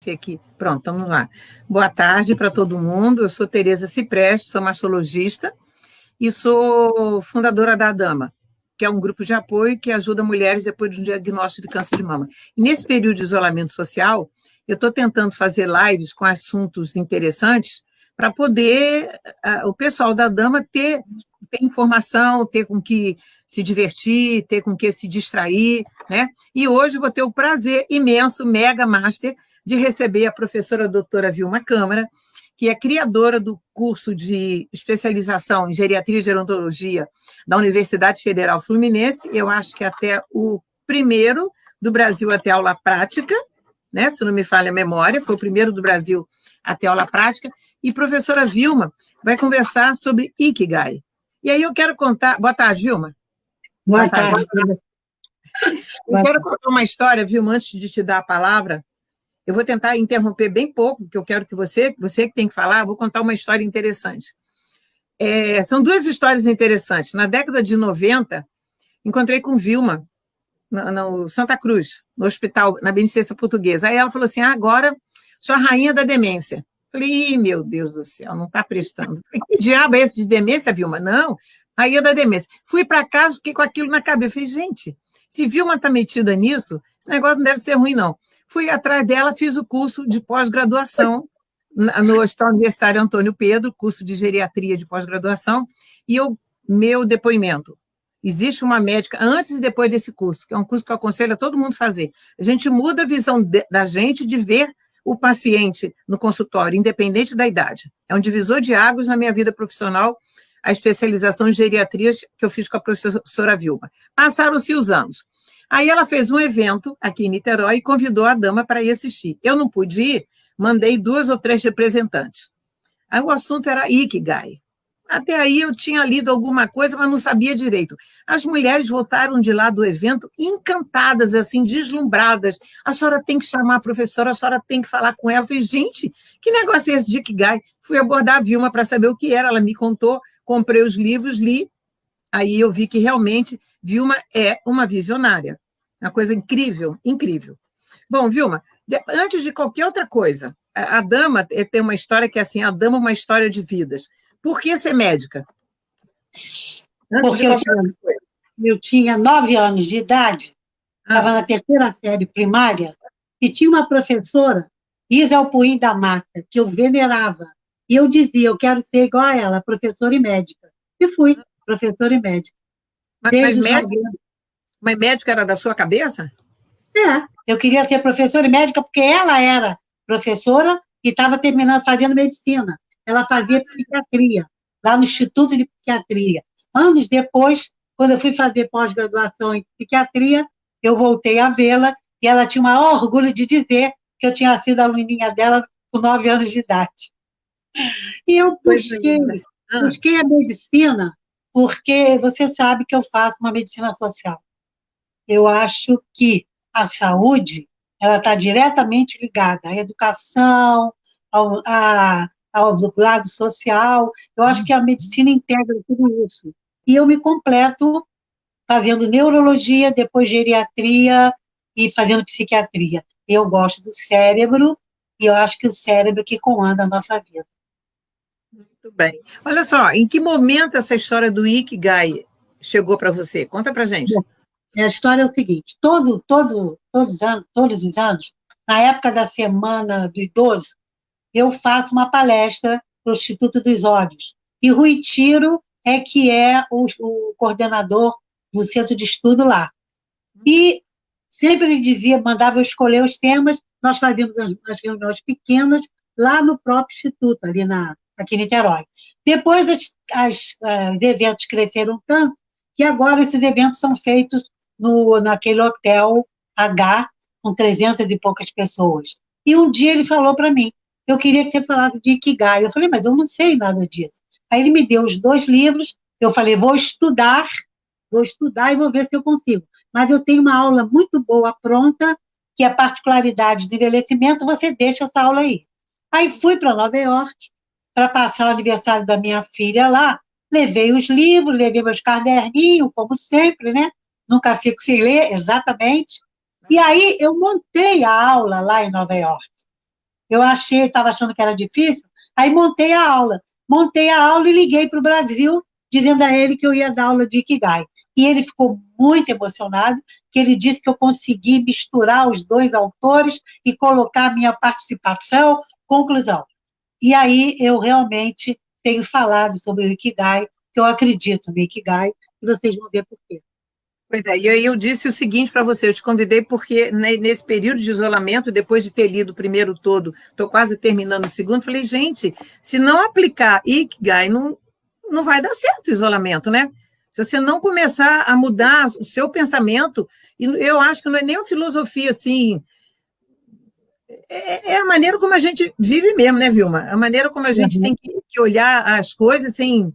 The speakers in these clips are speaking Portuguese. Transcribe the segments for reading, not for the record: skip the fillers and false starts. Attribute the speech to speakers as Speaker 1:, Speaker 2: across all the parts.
Speaker 1: Aqui. Pronto, vamos lá. Boa tarde para todo mundo. Eu sou Tereza Cipreste, sou mastologista e sou fundadora da ADAMA, que é um grupo de apoio que ajuda mulheres depois de um diagnóstico de câncer de mama. E nesse período de isolamento social, eu estou tentando fazer lives com assuntos interessantes para poder o pessoal da ADAMA ter informação, ter com que se divertir, ter com que se distrair, né? E hoje vou ter o prazer imenso, mega master, de receber a professora doutora Vilma Câmara, que é criadora do curso de especialização em geriatria e gerontologia da Universidade Federal Fluminense, eu acho que até o primeiro do Brasil até aula prática, né? Se não me falha a memória, foi o primeiro do Brasil até aula prática, e professora Vilma vai conversar sobre Ikigai. E aí eu quero contar... Boa tarde, Vilma.
Speaker 2: Boa tarde.
Speaker 1: Eu quero contar uma história, Vilma, antes de te dar a palavra. Eu vou tentar interromper bem pouco, porque eu quero que você que tem que falar, vou contar uma história interessante. São duas histórias interessantes. Na década de 90, encontrei com Vilma, no Santa Cruz, no hospital, na Beneficência Portuguesa. Aí ela falou assim, agora sou a rainha da demência. Falei, meu Deus do céu, não está prestando. Falei, que diabo é esse de demência, Vilma? Não, rainha da demência. Fui para casa, fiquei com aquilo na cabeça. Falei, gente, se Vilma está metida nisso, esse negócio não deve ser ruim, não. Fui atrás dela, fiz o curso de pós-graduação no Hospital Universitário Antônio Pedro, curso de geriatria de pós-graduação, e meu depoimento. Existe uma médica, antes e depois desse curso, que é um curso que eu aconselho a todo mundo fazer. A gente muda a visão da gente de ver o paciente no consultório, independente da idade. É um divisor de águas na minha vida profissional, a especialização em geriatria que eu fiz com a professora Vilma. Passaram-se os anos. Aí ela fez um evento aqui em Niterói e convidou a dama para ir assistir. Eu não pude ir, mandei 2 ou 3 representantes. Aí o assunto era Ikigai. Até aí eu tinha lido alguma coisa, mas não sabia direito. As mulheres voltaram de lá do evento encantadas, assim, deslumbradas. A senhora tem que chamar a professora, a senhora tem que falar com ela. Eu falei, gente, que negócio é esse de Ikigai? Fui abordar a Vilma para saber o que era. Ela me contou, comprei os livros, li. Aí eu vi que realmente Vilma é uma visionária. Uma coisa incrível, incrível. Bom, Vilma, antes de qualquer outra coisa, a dama tem uma história que é assim, a dama é uma história de vidas. Por que ser médica?
Speaker 2: Porque eu tinha 9 anos de idade, estava na 3ª série primária, e tinha uma professora, Isa Alpuim da Mata, que eu venerava. E eu dizia, eu quero ser igual a ela, professora e médica. E fui professora e médica.
Speaker 1: Mas médica era da sua cabeça?
Speaker 2: Eu queria ser professora e médica porque ela era professora e estava terminando, fazendo medicina. Ela fazia psiquiatria, lá no Instituto de Psiquiatria. Anos depois, quando eu fui fazer pós-graduação em psiquiatria, eu voltei a vê-la e ela tinha o maior orgulho de dizer que eu tinha sido aluninha dela com 9 anos de idade. E eu busquei a medicina porque você sabe que eu faço uma medicina social. Eu acho que a saúde ela está diretamente ligada à educação, ao lado social. Eu acho que a medicina integra tudo isso. E eu me completo fazendo neurologia, depois geriatria e fazendo psiquiatria. Eu gosto do cérebro e eu acho que o cérebro é que comanda a nossa vida.
Speaker 1: Muito bem. Olha só, em que momento essa história do Ikigai chegou para você? Conta para gente.
Speaker 2: Bom, a história é o seguinte, todos os anos, na época da Semana do Idoso, eu faço uma palestra para o Instituto dos Olhos. E Rui Tiro é que é o coordenador do centro de estudo lá. E sempre ele dizia, mandava eu escolher os temas, nós fazíamos as reuniões pequenas lá no próprio Instituto, aqui em Niterói. Depois os eventos cresceram tanto que agora esses eventos são feitos naquele hotel H, com 300 e poucas pessoas. E um dia ele falou para mim, eu queria que você falasse de Ikigai. Eu falei, mas eu não sei nada disso. Aí ele me deu os 2 livros, eu falei, vou estudar e vou ver se eu consigo. Mas eu tenho uma aula muito boa pronta, que é particularidade do envelhecimento, você deixa essa aula aí. Aí fui para Nova York, para passar o aniversário da minha filha lá, levei os livros, levei meus caderninhos, como sempre, né? Nunca fico sem ler, exatamente. E aí eu montei a aula lá em Nova York. eu estava achando que era difícil, aí montei a aula. Montei a aula e liguei para o Brasil, dizendo a ele que eu ia dar aula de Ikigai. E ele ficou muito emocionado, que ele disse que eu consegui misturar os dois autores e colocar a minha participação, conclusão. E aí eu realmente tenho falado sobre o Ikigai, que eu acredito no Ikigai, e vocês vão ver por quê.
Speaker 1: Pois é, e aí eu disse o seguinte para você, eu te convidei porque nesse período de isolamento, depois de ter lido o primeiro todo, estou quase terminando o segundo, falei, gente, se não aplicar Ikigai, não vai dar certo o isolamento, né? Se você não começar a mudar o seu pensamento, e eu acho que não é nem uma filosofia assim, é a maneira como a gente vive mesmo, né, Vilma? A maneira como a gente tem que olhar as coisas sem...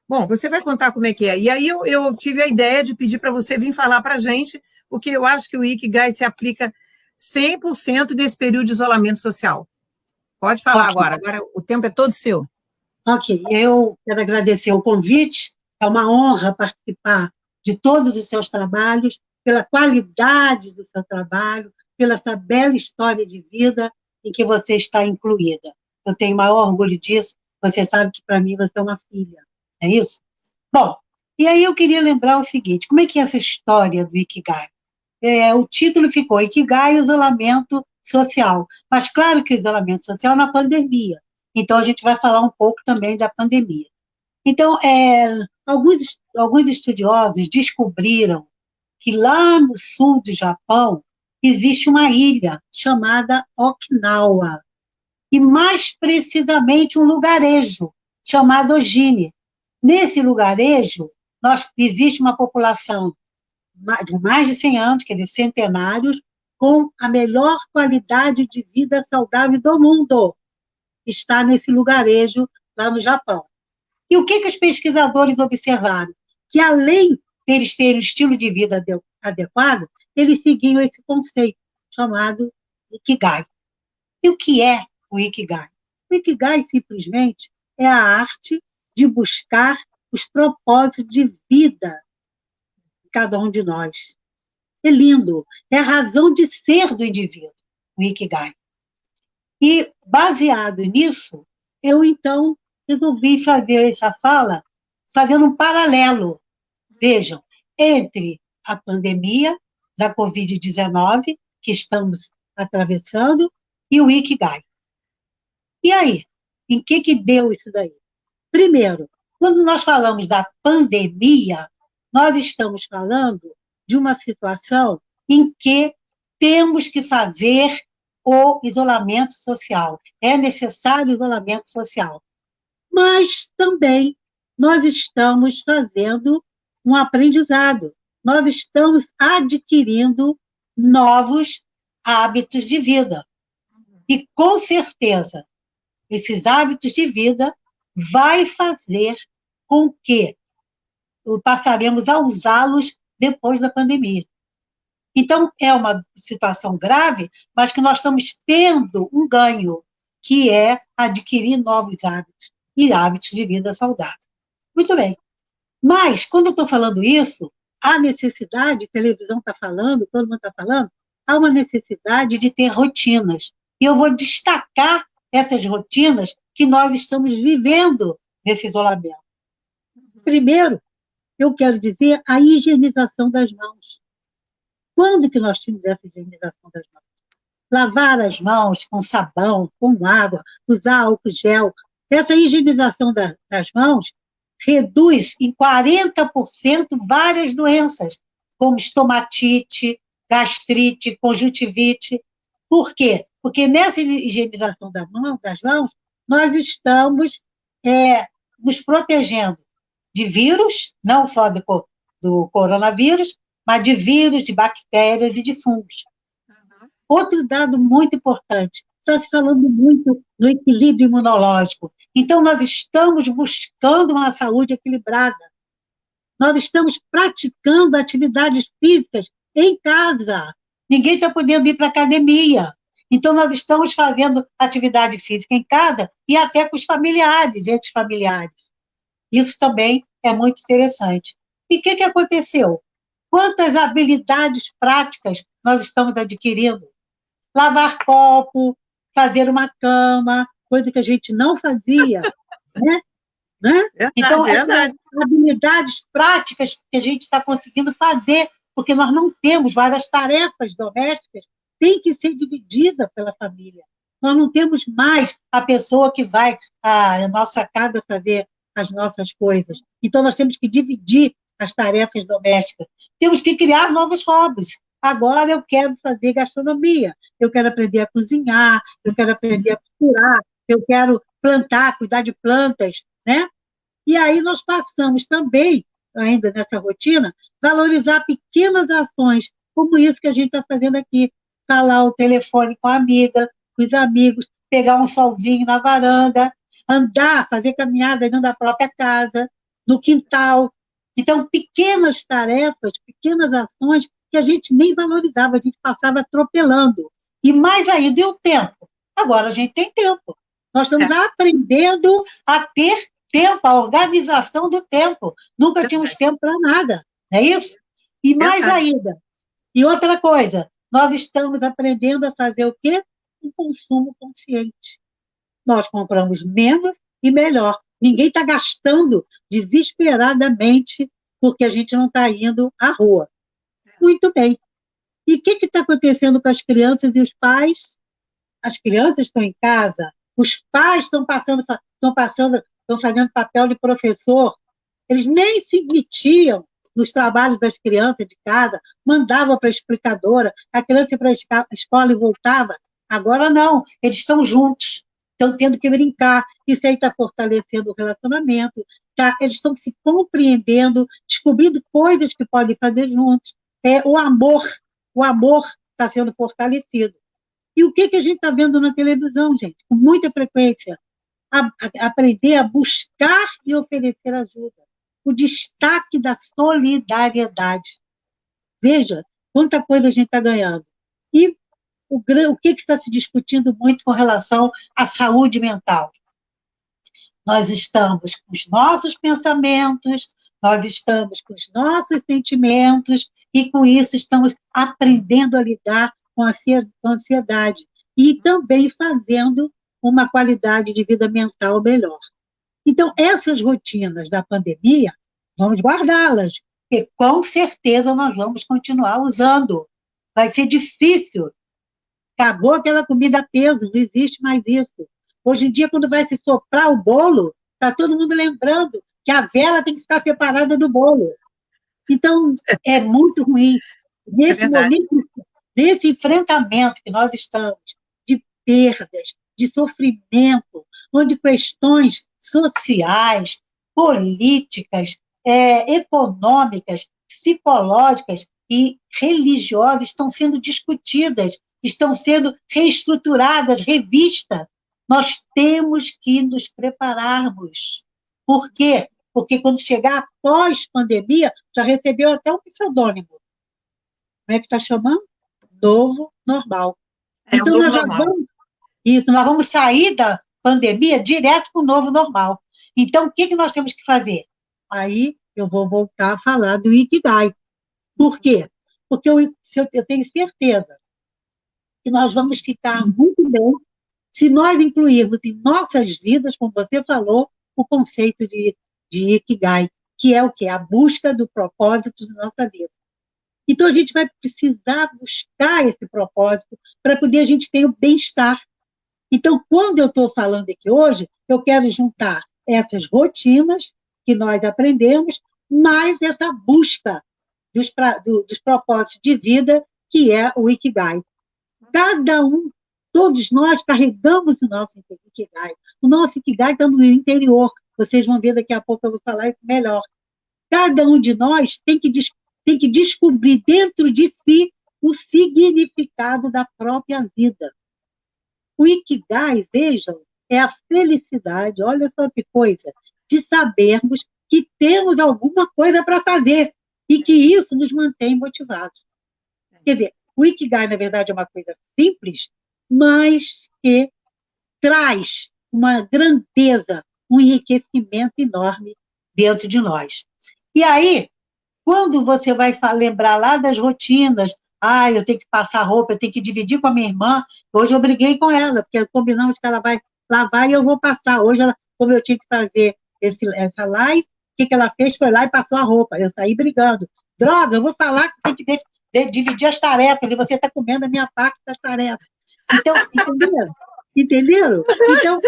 Speaker 1: Bom, você vai contar como é que é. E aí eu tive a ideia de pedir para você vir falar para a gente, porque eu acho que o Ikigai se aplica 100% nesse período de isolamento social. Pode falar agora o tempo é todo seu.
Speaker 2: Ok, eu quero agradecer o convite, é uma honra participar de todos os seus trabalhos, pela qualidade do seu trabalho, pela essa bela história de vida em que você está incluída. Eu tenho o maior orgulho disso, você sabe que para mim você é uma filha, é isso? Bom, e aí eu queria lembrar o seguinte, como é que é essa história do Ikigai? O título ficou Ikigai, isolamento social, mas claro que o isolamento social na pandemia, então a gente vai falar um pouco também da pandemia. Então, alguns estudiosos descobriram que lá no sul do Japão existe uma ilha chamada Okinawa, e mais precisamente um lugarejo chamado Ojine. Nesse lugarejo, existe uma população de mais de 100 anos, quer dizer, centenários, com a melhor qualidade de vida saudável do mundo. Está nesse lugarejo lá no Japão. E o que os pesquisadores observaram? Que além deles terem um estilo de vida adequado, eles seguiam esse conceito chamado Ikigai. E o que é o Ikigai? O Ikigai, simplesmente, é a arte de buscar os propósitos de vida de cada um de nós. É lindo, é a razão de ser do indivíduo, o Ikigai. E, baseado nisso, eu, então, resolvi fazer essa fala fazendo um paralelo, vejam, entre a pandemia da Covid-19, que estamos atravessando, e o Ikigai. E aí, em que deu isso daí? Primeiro, quando nós falamos da pandemia, nós estamos falando de uma situação em que temos que fazer o isolamento social. É necessário isolamento social. Mas também nós estamos fazendo um aprendizado. Nós estamos adquirindo novos hábitos de vida. E, com certeza, esses hábitos de vida vai fazer com que passaremos a usá-los depois da pandemia. Então, é uma situação grave, mas que nós estamos tendo um ganho, que é adquirir novos hábitos e hábitos de vida saudável. Muito bem. Mas, quando eu estou falando isso, há necessidade, a televisão está falando, todo mundo está falando, há uma necessidade de ter rotinas. E eu vou destacar essas rotinas que nós estamos vivendo nesse isolamento. Primeiro, eu quero dizer a higienização das mãos. Quando que nós tínhamos essa higienização das mãos? Lavar as mãos com sabão, com água, usar álcool gel. Essa higienização das mãos reduz em 40% várias doenças, como estomatite, gastrite, conjuntivite. Por quê? Porque nessa higienização das mãos, nós estamos nos protegendo de vírus, não só do coronavírus, mas de vírus, de bactérias e de fungos. Outro dado muito importante, está se falando muito do equilíbrio imunológico. Então, nós estamos buscando uma saúde equilibrada. Nós estamos praticando atividades físicas em casa. Ninguém está podendo ir para a academia. Então, nós estamos fazendo atividade física em casa e até com os familiares, entre os familiares. Isso também é muito interessante. E o que aconteceu? Quantas habilidades práticas nós estamos adquirindo? Lavar copo, fazer uma cama, coisa que a gente não fazia, né?
Speaker 1: Verdade,
Speaker 2: Então,
Speaker 1: verdade.
Speaker 2: essas habilidades práticas que a gente está conseguindo fazer, porque nós não temos várias tarefas domésticas, tem que ser dividida pela família. Nós não temos mais a pessoa que vai à nossa casa fazer as nossas coisas. Então, nós temos que dividir as tarefas domésticas. Temos que criar novos hobbies. Agora eu quero fazer gastronomia, eu quero aprender a cozinhar, eu quero aprender a costurar, eu quero plantar, cuidar de plantas, né? E aí nós passamos também, ainda nessa rotina, valorizar pequenas ações, como isso que a gente está fazendo aqui, falar o telefone com a amiga, com os amigos, pegar um solzinho na varanda, andar, fazer caminhada dentro da própria casa, no quintal. Então, pequenas tarefas, pequenas ações que a gente nem valorizava, a gente passava atropelando. E mais ainda, e o tempo? Agora a gente tem tempo. Nós estamos aprendendo a ter tempo, a organização do tempo. Nunca tínhamos tempo para nada, não é isso? E mais ainda, e outra coisa, nós estamos aprendendo a fazer o quê? Um consumo consciente. Nós compramos menos e melhor. Ninguém está gastando desesperadamente porque a gente não está indo à rua. Muito bem. E o que está acontecendo com as crianças e os pais? As crianças estão em casa, os pais estão fazendo papel de professor, eles nem se metiam nos trabalhos das crianças de casa, mandavam para a explicadora, a criança ia para a escola e voltava. Agora não, eles estão juntos, estão tendo que brincar, isso aí está fortalecendo o relacionamento, eles estão se compreendendo, descobrindo coisas que podem fazer juntos. O amor está sendo fortalecido. E o que a gente está vendo na televisão, gente? Com muita frequência. Aprender a buscar e oferecer ajuda. O destaque da solidariedade. Veja quanta coisa a gente está ganhando. E o que está se discutindo muito com relação à saúde mental? Nós estamos com os nossos pensamentos, nós estamos com os nossos sentimentos, e com isso estamos aprendendo a lidar com a ansiedade e também fazendo uma qualidade de vida mental melhor. Então, essas rotinas da pandemia, vamos guardá-las, porque com certeza nós vamos continuar usando. Vai ser difícil. Acabou aquela comida a peso, não existe mais isso. Hoje em dia, quando vai se soprar o bolo, está todo mundo lembrando que a vela tem que ficar separada do bolo. Então, é muito ruim. Nesse momento, nesse enfrentamento que nós estamos, de perdas, de sofrimento, onde questões sociais, políticas, econômicas, psicológicas e religiosas estão sendo discutidas, estão sendo reestruturadas, revistas, nós temos que nos prepararmos. Por quê? Porque quando chegar a pós-pandemia, já recebeu até um pseudônimo. Como é que está chamando? Novo normal. Então, nós vamos sair da pandemia direto para o novo normal. Então, o que nós temos que fazer? Aí eu vou voltar a falar do Ikigai. Por quê? Porque eu tenho certeza que nós vamos ficar muito bem se nós incluirmos em nossas vidas, como você falou, o conceito de Ikigai, que é o quê? A busca do propósito da nossa vida. Então, a gente vai precisar buscar esse propósito para poder a gente ter o bem-estar. Então, quando eu estou falando aqui hoje, eu quero juntar essas rotinas que nós aprendemos, mais essa busca dos propósitos de vida, que é o Ikigai. Todos nós carregamos o nosso Ikigai. O nosso Ikigai está no interior. Vocês vão ver daqui a pouco, eu vou falar isso melhor. Cada um de nós tem que descobrir dentro de si o significado da própria vida. O Ikigai, vejam, é a felicidade, olha só que coisa, de sabermos que temos alguma coisa para fazer e que isso nos mantém motivados. Quer dizer, o Ikigai, na verdade, é uma coisa simples, mas que traz uma grandeza, um enriquecimento enorme dentro de nós. E aí, quando você vai lembrar lá das rotinas, eu tenho que passar roupa, eu tenho que dividir com a minha irmã. Hoje eu briguei com ela, porque combinamos que ela vai lavar e eu vou passar. Hoje, como eu tinha que fazer essa live, o que ela fez? Foi lá e passou a roupa. Eu saí brigando. Droga, eu vou falar que tem que dividir as tarefas, e você está comendo a minha parte das tarefas. Então, entenderam? Entenderam? Então,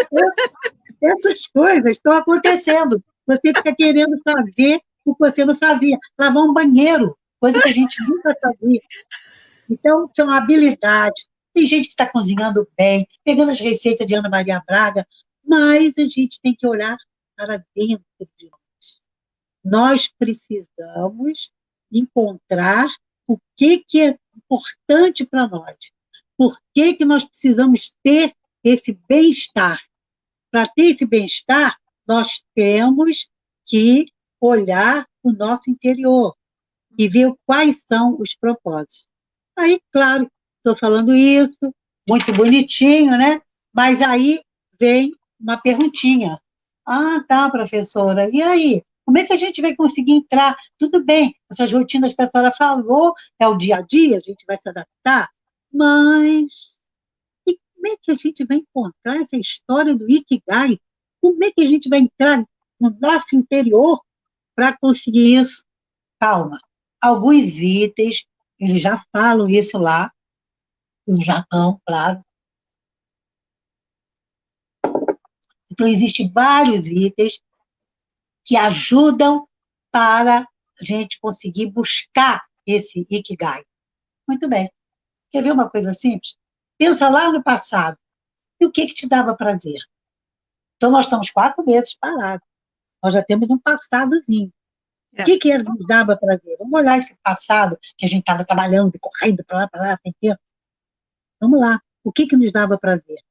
Speaker 2: essas coisas estão acontecendo. Você fica querendo fazer o que você não fazia. Lavar um banheiro, coisa que a gente nunca fazia. Então, são habilidades. Tem gente que está cozinhando bem, pegando as receitas de Ana Maria Braga, mas a gente tem que olhar para dentro de nós. Nós precisamos encontrar o que é importante para nós. Por que nós precisamos ter esse bem-estar? Para ter esse bem-estar, nós temos que olhar o nosso interior e ver quais são os propósitos. Aí, claro, estou falando isso, muito bonitinho, né? Mas aí vem uma perguntinha. Ah, tá, professora, e aí? Como é que a gente vai conseguir entrar? Tudo bem, essas rotinas que a senhora falou, é o dia a dia, a gente vai se adaptar, mas e como é que a gente vai encontrar essa história do Ikigai? Como é que a gente vai entrar no nosso interior para conseguir isso? Calma. Alguns itens, eles já falam isso lá, no Japão, claro. Então, existem vários itens que ajudam para a gente conseguir buscar esse Ikigai. Muito bem. Quer ver uma coisa simples? Pensa lá no passado. E o que te dava prazer? Então, nós estamos 4 meses parados. Nós já temos um passadozinho. O que nos dava prazer? Vamos olhar esse passado que a gente estava trabalhando, correndo para lá, tem tempo. Vamos lá. O que nos dava prazer?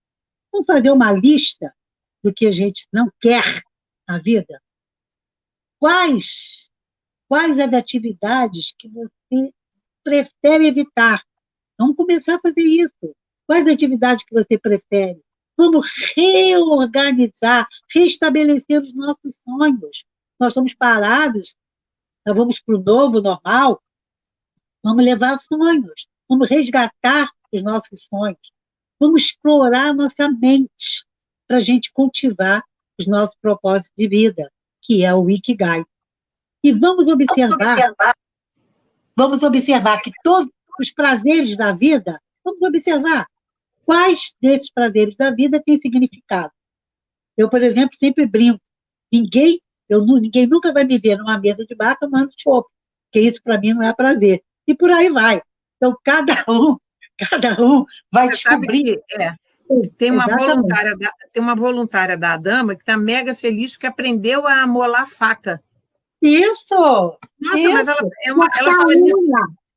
Speaker 2: Vamos fazer uma lista do que a gente não quer na vida? Quais as atividades que você prefere evitar? Vamos começar a fazer isso. Quais atividades que você prefere? Vamos reorganizar, restabelecer os nossos sonhos. Nós estamos parados, nós vamos para o novo normal, vamos levar sonhos, vamos resgatar os nossos sonhos, vamos explorar a nossa mente para a gente cultivar os nossos propósitos de vida, que é o Ikigai. E vamos observar que todos os prazeres da vida, vamos observar quais desses prazeres da vida têm significado. Eu, por exemplo, sempre brinco, ninguém nunca vai me ver numa mesa de bar tomando chopp, porque isso para mim não é prazer. E por aí vai. Então, cada um vai descobrir.
Speaker 1: Tem uma voluntária da Adama que está mega feliz porque aprendeu a amolar a faca.
Speaker 2: Isso!
Speaker 1: Nossa,
Speaker 2: isso.
Speaker 1: Mas ela fala isso.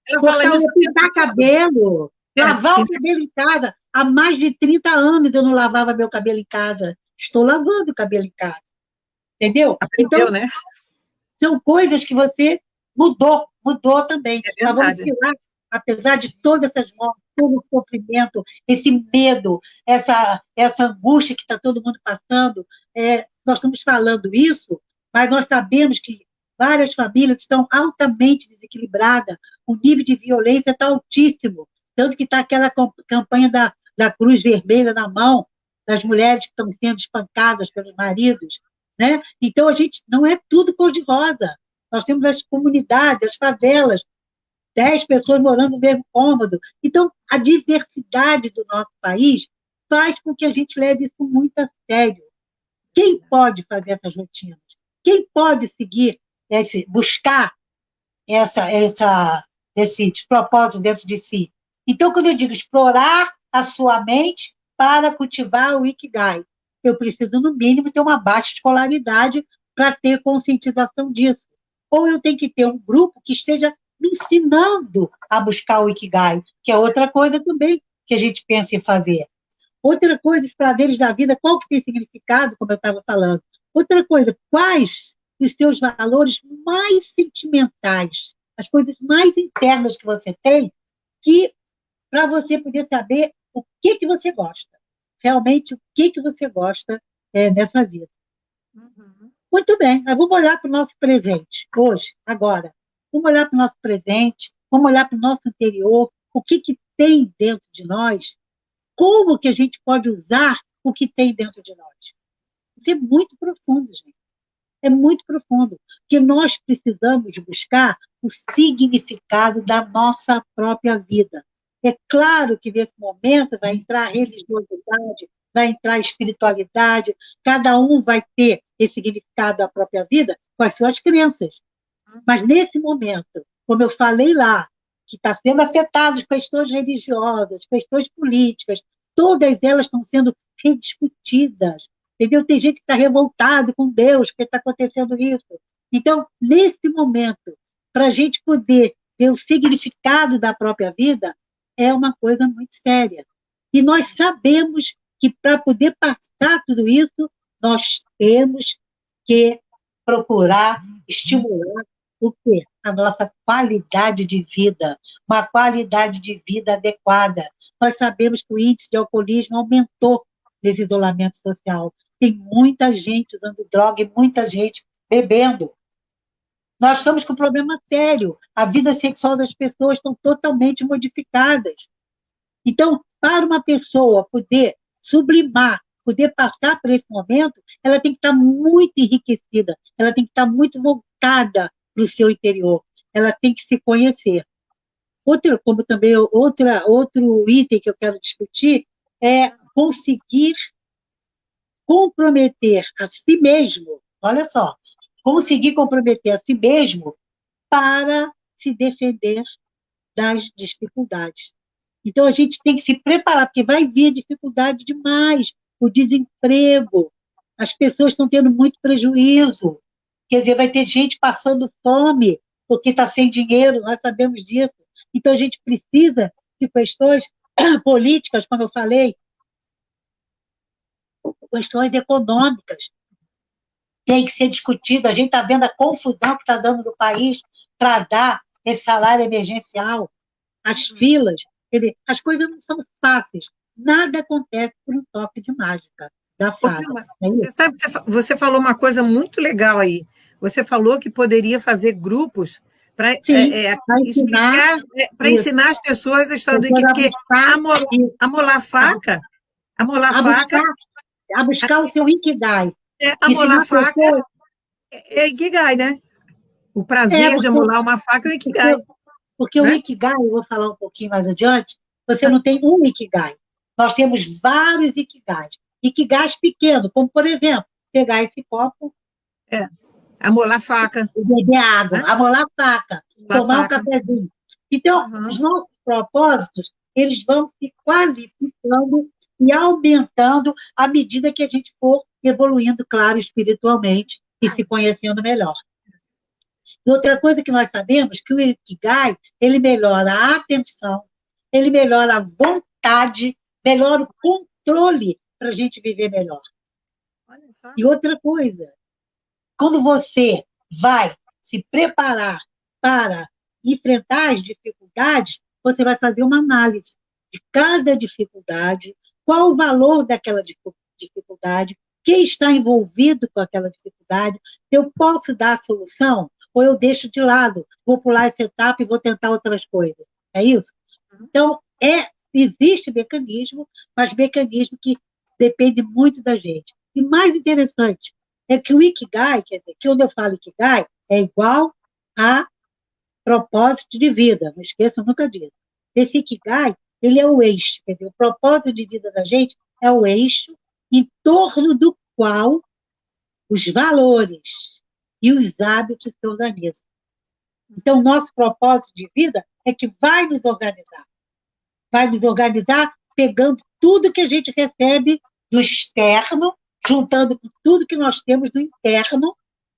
Speaker 1: Ela fala isso.
Speaker 2: Pintar cabelo, lavar o cabelo em casa. Há mais de 30 anos eu não lavava meu cabelo em casa. Estou lavando o cabelo em casa. Entendeu?
Speaker 1: Aprendeu, então, né?
Speaker 2: São coisas que você mudou também.
Speaker 1: Mas vamos
Speaker 2: tirar, apesar de todas essas mortes, todo o sofrimento, esse medo, essa angústia que está todo mundo passando, nós estamos falando isso, mas nós sabemos que várias famílias estão altamente desequilibradas, o nível de violência está altíssimo, tanto que está aquela campanha da Cruz Vermelha na mão, das mulheres que estão sendo espancadas pelos maridos, né? Então, a gente não é tudo cor-de-rosa. Nós temos as comunidades, as favelas, 10 pessoas morando no mesmo cômodo. Então, a diversidade do nosso país faz com que a gente leve isso muito a sério. Quem pode fazer essas rotinas? Quem pode seguir, buscar esses propósitos dentro de si? Então, quando eu digo explorar a sua mente para cultivar o Ikigai, eu preciso, no mínimo, ter uma baixa escolaridade para ter conscientização disso. Ou eu tenho que ter um grupo que esteja me ensinando a buscar o Ikigai, que é outra coisa também que a gente pensa em fazer. Outra coisa, os prazeres da vida, qual que tem significado, como eu estava falando. Outra coisa, quais os seus valores mais sentimentais, as coisas mais internas que você tem, que para você poder saber o que você gosta. Realmente, o que você gosta nessa vida. Uhum. Muito bem, mas vamos olhar para o nosso presente, hoje, agora. Vamos olhar para o nosso presente, vamos olhar para o nosso interior, o que tem dentro de nós, como que a gente pode usar o que tem dentro de nós. Isso é muito profundo, gente. É muito profundo, que nós precisamos buscar o significado da nossa própria vida. É claro que nesse momento vai entrar a religiosidade, vai entrar a espiritualidade, cada um vai ter esse significado da própria vida com as suas crenças. Mas nesse momento, como eu falei lá, que está sendo afetado questões religiosas, questões políticas, todas elas estão sendo rediscutidas. Entendeu? Tem gente que está revoltado com Deus porque está acontecendo isso. Então, nesse momento, para a gente poder ver o significado da própria vida, é uma coisa muito séria. E nós sabemos que para poder passar tudo isso, nós temos que procurar estimular o quê? A nossa qualidade de vida, uma qualidade de vida adequada. Nós sabemos que o índice de alcoolismo aumentou nesse isolamento social. Tem muita gente usando droga e muita gente bebendo. Nós estamos com um problema sério. A vida sexual das pessoas estão totalmente modificadas. Então, para uma pessoa poder sublimar, poder passar por esse momento, ela tem que estar muito enriquecida, ela tem que estar muito voltada para o seu interior, ela tem que se conhecer. Outro item que eu quero discutir é conseguir comprometer a si mesmo, olha só, conseguir comprometer a si mesmo para se defender das dificuldades. Então, a gente tem que se preparar, porque vai vir dificuldade demais, o desemprego, as pessoas estão tendo muito prejuízo, quer dizer, vai ter gente passando fome, porque está sem dinheiro, nós sabemos disso. Então, a gente precisa de questões políticas, como eu falei, questões econômicas, tem que ser discutida. A gente está vendo a confusão que está dando no país para dar esse salário emergencial, as filas, as coisas não são fáceis. Nada acontece por um toque de mágica da fada.
Speaker 1: Você sabe, você falou uma coisa muito legal aí. Você falou que poderia fazer grupos para ensinar as pessoas a história do Ikigai, porque amolar faca,
Speaker 2: a buscar o seu Ikigai.
Speaker 1: Amolar faca é Ikigai, né? O prazer de amolar uma faca é o Ikigai.
Speaker 2: Porque né? O Ikigai, eu vou falar um pouquinho mais adiante, você não tem um Ikigai. Nós temos vários Ikigais. Ikigais pequenos, como, por exemplo, pegar esse copo...
Speaker 1: amolar faca.
Speaker 2: Beber água, amolar faca, tomar um cafezinho. Então, os nossos propósitos, eles vão se qualificando e aumentando à medida que a gente for evoluindo, claro, espiritualmente e se conhecendo melhor. E outra coisa que nós sabemos, que o Ikigai, ele melhora a atenção, ele melhora a vontade, melhora o controle para a gente viver melhor. E outra coisa, quando você vai se preparar para enfrentar as dificuldades, você vai fazer uma análise de cada dificuldade, qual o valor daquela dificuldade, quem está envolvido com aquela dificuldade, eu posso dar a solução ou eu deixo de lado, vou pular essa etapa e vou tentar outras coisas. É isso? Então, existe mecanismo, mas mecanismo que depende muito da gente. E mais interessante é que o Ikigai, quer dizer, que quando eu falo Ikigai, é igual a propósito de vida, não esqueçam nunca disso. Esse Ikigai, ele é o eixo, quer dizer, o propósito de vida da gente é o eixo em torno do qual os valores e os hábitos se organizam. Então, nosso propósito de vida é que vai nos organizar. Vai nos organizar pegando tudo que a gente recebe do externo, juntando com tudo que nós temos do interno,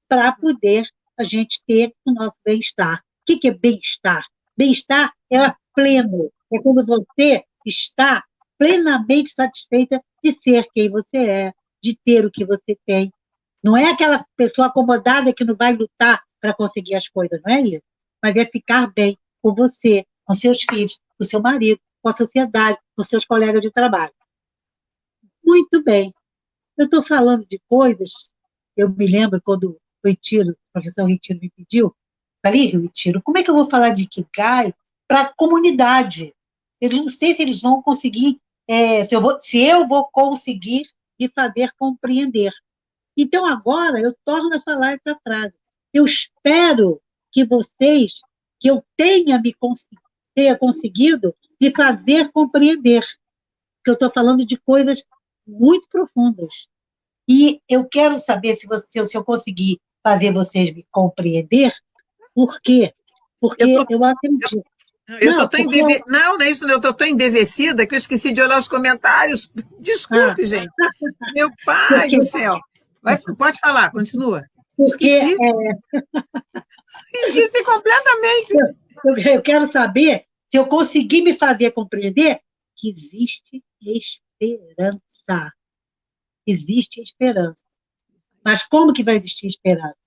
Speaker 2: para poder a gente ter o nosso bem-estar. O que é bem-estar? Bem-estar é pleno. É quando você está plenamente satisfeita de ser quem você é, de ter o que você tem. Não é aquela pessoa acomodada que não vai lutar para conseguir as coisas, não é isso? Mas é ficar bem com você, com seus filhos, com seu marido, com a sociedade, com seus colegas de trabalho. Muito bem. Eu estou falando de coisas, eu me lembro quando o professor Retiro me pediu, falei, Retiro, como é que eu vou falar de Ikigai para a comunidade? Eu não sei se eles vão conseguir, se eu vou conseguir me fazer compreender. Então, agora, eu torno a falar essa frase. Eu espero que eu tenha conseguido me fazer compreender, porque eu estou falando de coisas muito profundas. E eu quero saber se eu conseguir fazer vocês me compreender, por quê? Porque eu acredito.
Speaker 1: Eu estou tão Não, não é isso, não. Eu estou tão embevecida que eu esqueci de olhar os comentários. Desculpe, gente. Meu pai do céu. Pode falar, continua. Esqueci. Esqueci completamente.
Speaker 2: Eu quero saber se eu conseguir me fazer compreender que existe esperança. Existe esperança. Mas como que vai existir esperança?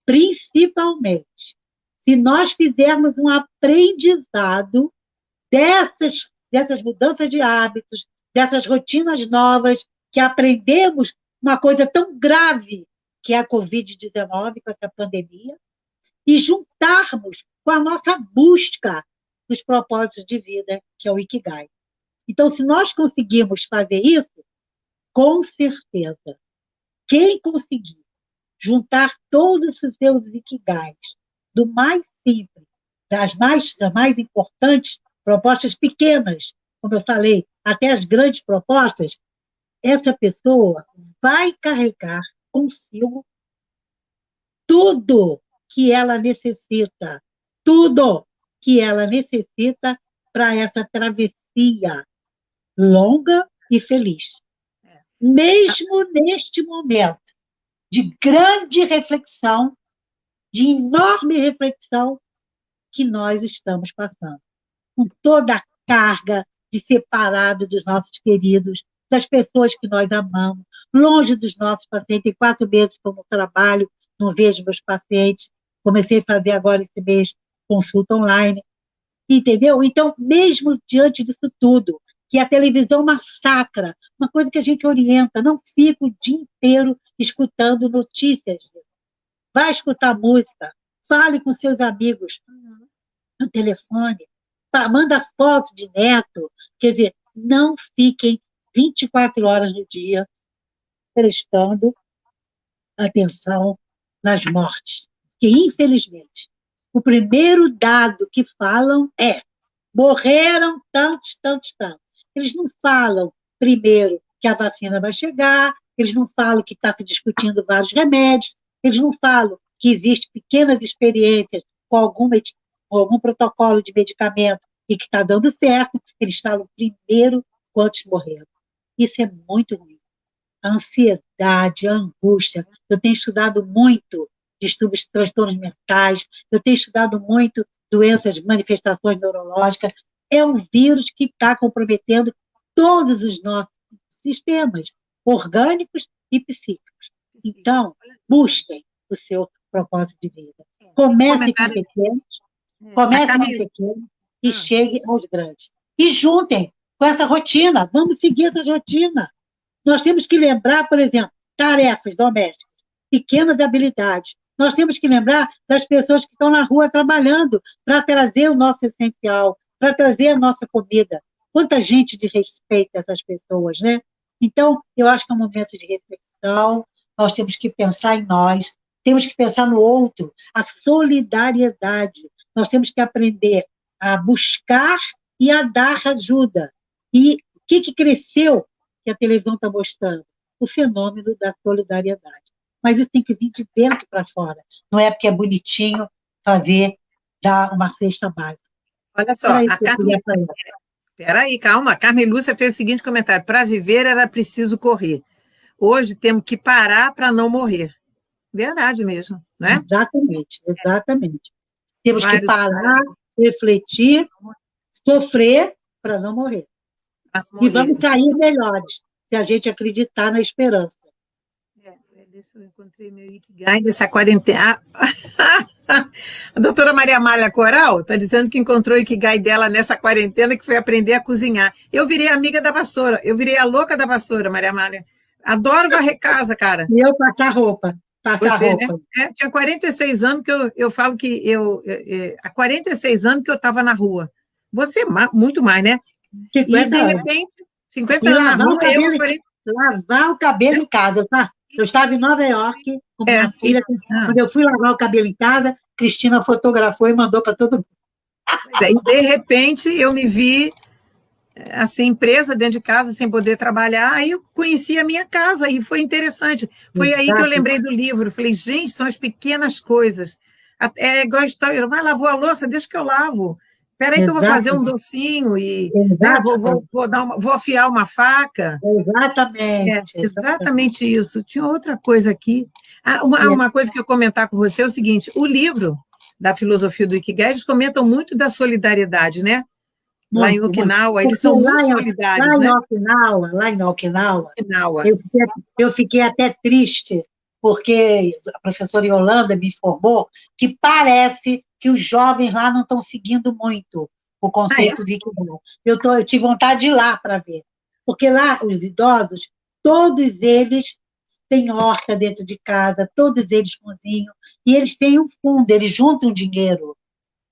Speaker 2: Principalmente se nós fizermos um aprendizado dessas mudanças de hábitos, dessas rotinas novas, que aprendemos uma coisa tão grave que é a Covid-19, com essa pandemia, e juntarmos com a nossa busca dos propósitos de vida, que é o Ikigai. Então, se nós conseguirmos fazer isso, com certeza, quem conseguir juntar todos os seus Ikigais, do mais simples, das mais importantes, propostas pequenas, como eu falei, até as grandes propostas, essa pessoa vai carregar consigo tudo que ela necessita, tudo que ela necessita para essa travessia longa e feliz. Mesmo neste momento de grande reflexão, de enorme reflexão que nós estamos passando, com toda a carga de separado dos nossos queridos, das pessoas que nós amamos, longe dos nossos pacientes. Tem 4 meses que eu não trabalho, não vejo meus pacientes. Comecei a fazer agora esse mês consulta online, entendeu? Então, mesmo diante disso tudo, que a televisão massacra, uma coisa que a gente orienta, não fica o dia inteiro escutando notícias. Vai escutar música, fale com seus amigos no telefone, manda foto de neto, quer dizer, não fiquem 24 horas no dia prestando atenção nas mortes, que infelizmente o primeiro dado que falam é morreram tantos, tantos, tantos. Eles não falam primeiro que a vacina vai chegar, eles não falam que está se discutindo vários remédios, eles não falam que existem pequenas experiências com algum protocolo de medicamento e que está dando certo, eles falam primeiro quantos morreram. Isso é muito ruim. A ansiedade, a angústia. Eu tenho estudado muito distúrbios, transtornos mentais, eu tenho estudado muito doenças, manifestações neurológicas. É um vírus que está comprometendo todos os nossos sistemas orgânicos e psíquicos. Então, busquem o seu propósito de vida. Comecem com pequenos, e cheguem aos grandes. E juntem com essa rotina. Vamos seguir essa rotina. Nós temos que lembrar, por exemplo, tarefas domésticas, pequenas habilidades. Nós temos que lembrar das pessoas que estão na rua trabalhando para trazer o nosso essencial, para trazer a nossa comida. Quanta gente desrespeita essas pessoas, né? Então, eu acho que é um momento de reflexão, nós temos que pensar em nós, temos que pensar no outro, a solidariedade. Nós temos que aprender a buscar e a dar ajuda. E o que cresceu que a televisão está mostrando? O fenômeno da solidariedade. Mas isso tem que vir de dentro para fora. Não é porque é bonitinho dar uma cesta básica.
Speaker 1: Olha só, Peraí, calma. A Carmen Lúcia fez o seguinte comentário: para viver era preciso correr. Hoje temos que parar para não morrer. Verdade mesmo, né?
Speaker 2: Exatamente. Temos que parar, refletir, sofrer para não morrer. E vamos sair melhores, se a gente acreditar na esperança.
Speaker 1: Deixa eu encontrar meu Ikigai dessa quarentena. A doutora Maria Amália Coral está dizendo que encontrou o Ikigai dela nessa quarentena, que foi aprender a cozinhar. Eu virei amiga da vassoura, eu virei a louca da vassoura, Maria Amália. Adoro varrer casa, cara.
Speaker 2: E eu passar roupa.
Speaker 1: Né? Tinha 46 anos que eu falo que há 46 anos que eu estava na rua. Você, muito mais, né? E,
Speaker 2: 50
Speaker 1: de
Speaker 2: anos.
Speaker 1: repente, 50
Speaker 2: E
Speaker 1: anos na
Speaker 2: lavar o
Speaker 1: rua, eu
Speaker 2: cabelo,
Speaker 1: falei,
Speaker 2: lavar o cabelo em casa. Eu estava em Nova York com
Speaker 1: é,
Speaker 2: minha filha.
Speaker 1: ah,
Speaker 2: Quando eu fui lavar o cabelo em casa, Cristina fotografou e mandou para todo mundo.
Speaker 1: pois é, e de repente eu me vi assim, presa dentro de casa, sem poder trabalhar, aí eu conheci a minha casa, e foi interessante. Foi aí que eu
Speaker 2: Exato.
Speaker 1: lembrei do livro. Falei, gente, são as pequenas coisas. É igual a história, mas lavou a louça, deixa que eu lavo. Espera aí que eu vou fazer um
Speaker 2: Exato.
Speaker 1: docinho e né,
Speaker 2: Exatamente.
Speaker 1: vou afiar uma faca. É,
Speaker 2: Exatamente. Exatamente.
Speaker 1: exatamente isso. Tinha outra coisa aqui. Uma coisa que eu comentar com você é o seguinte: o livro da filosofia do Ikigai, eles comentam muito da solidariedade, né? Lá em
Speaker 2: Muito, muito.
Speaker 1: Okinawa, eles
Speaker 2: Porque
Speaker 1: são muito solidários, né?
Speaker 2: Lá em Okinawa,
Speaker 1: Okinawa.
Speaker 2: eu fiquei até triste, porque a professora Yolanda me informou que parece que os jovens lá não estão seguindo muito o
Speaker 1: Ah, é?
Speaker 2: conceito de Ikigai. Eu tive vontade de ir lá para ver. Porque lá, os idosos, todos eles têm horta dentro de casa, todos eles cozinham, e eles têm um fundo, eles juntam dinheiro.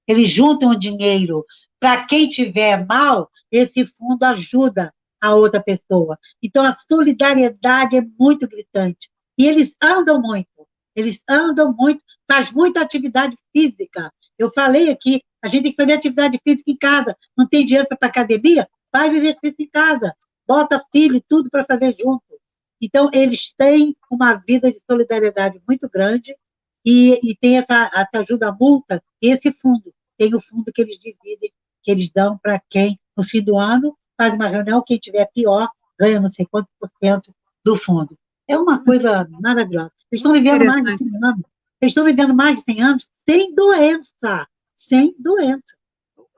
Speaker 2: Eles juntam o dinheiro. Para quem tiver mal, esse fundo ajuda a outra pessoa. Então, a solidariedade é muito gritante. E eles andam muito, faz muita atividade física. Eu falei aqui, a gente tem que fazer atividade física em casa. Não tem dinheiro para ir para academia? Faz exercício em casa. Bota filho e tudo para fazer junto. Então, eles têm uma vida de solidariedade muito grande e tem essa ajuda multa e esse fundo. Tem o fundo que eles dividem, que eles dão para quem, no fim do ano, faz uma reunião, quem tiver pior, ganha não sei quanto por cento do fundo. É uma coisa maravilhosa. Eles estão
Speaker 1: Muito
Speaker 2: vivendo mais de
Speaker 1: interessante.
Speaker 2: 100 anos. Eles estão vivendo mais de 100 anos sem doença. Sem doença.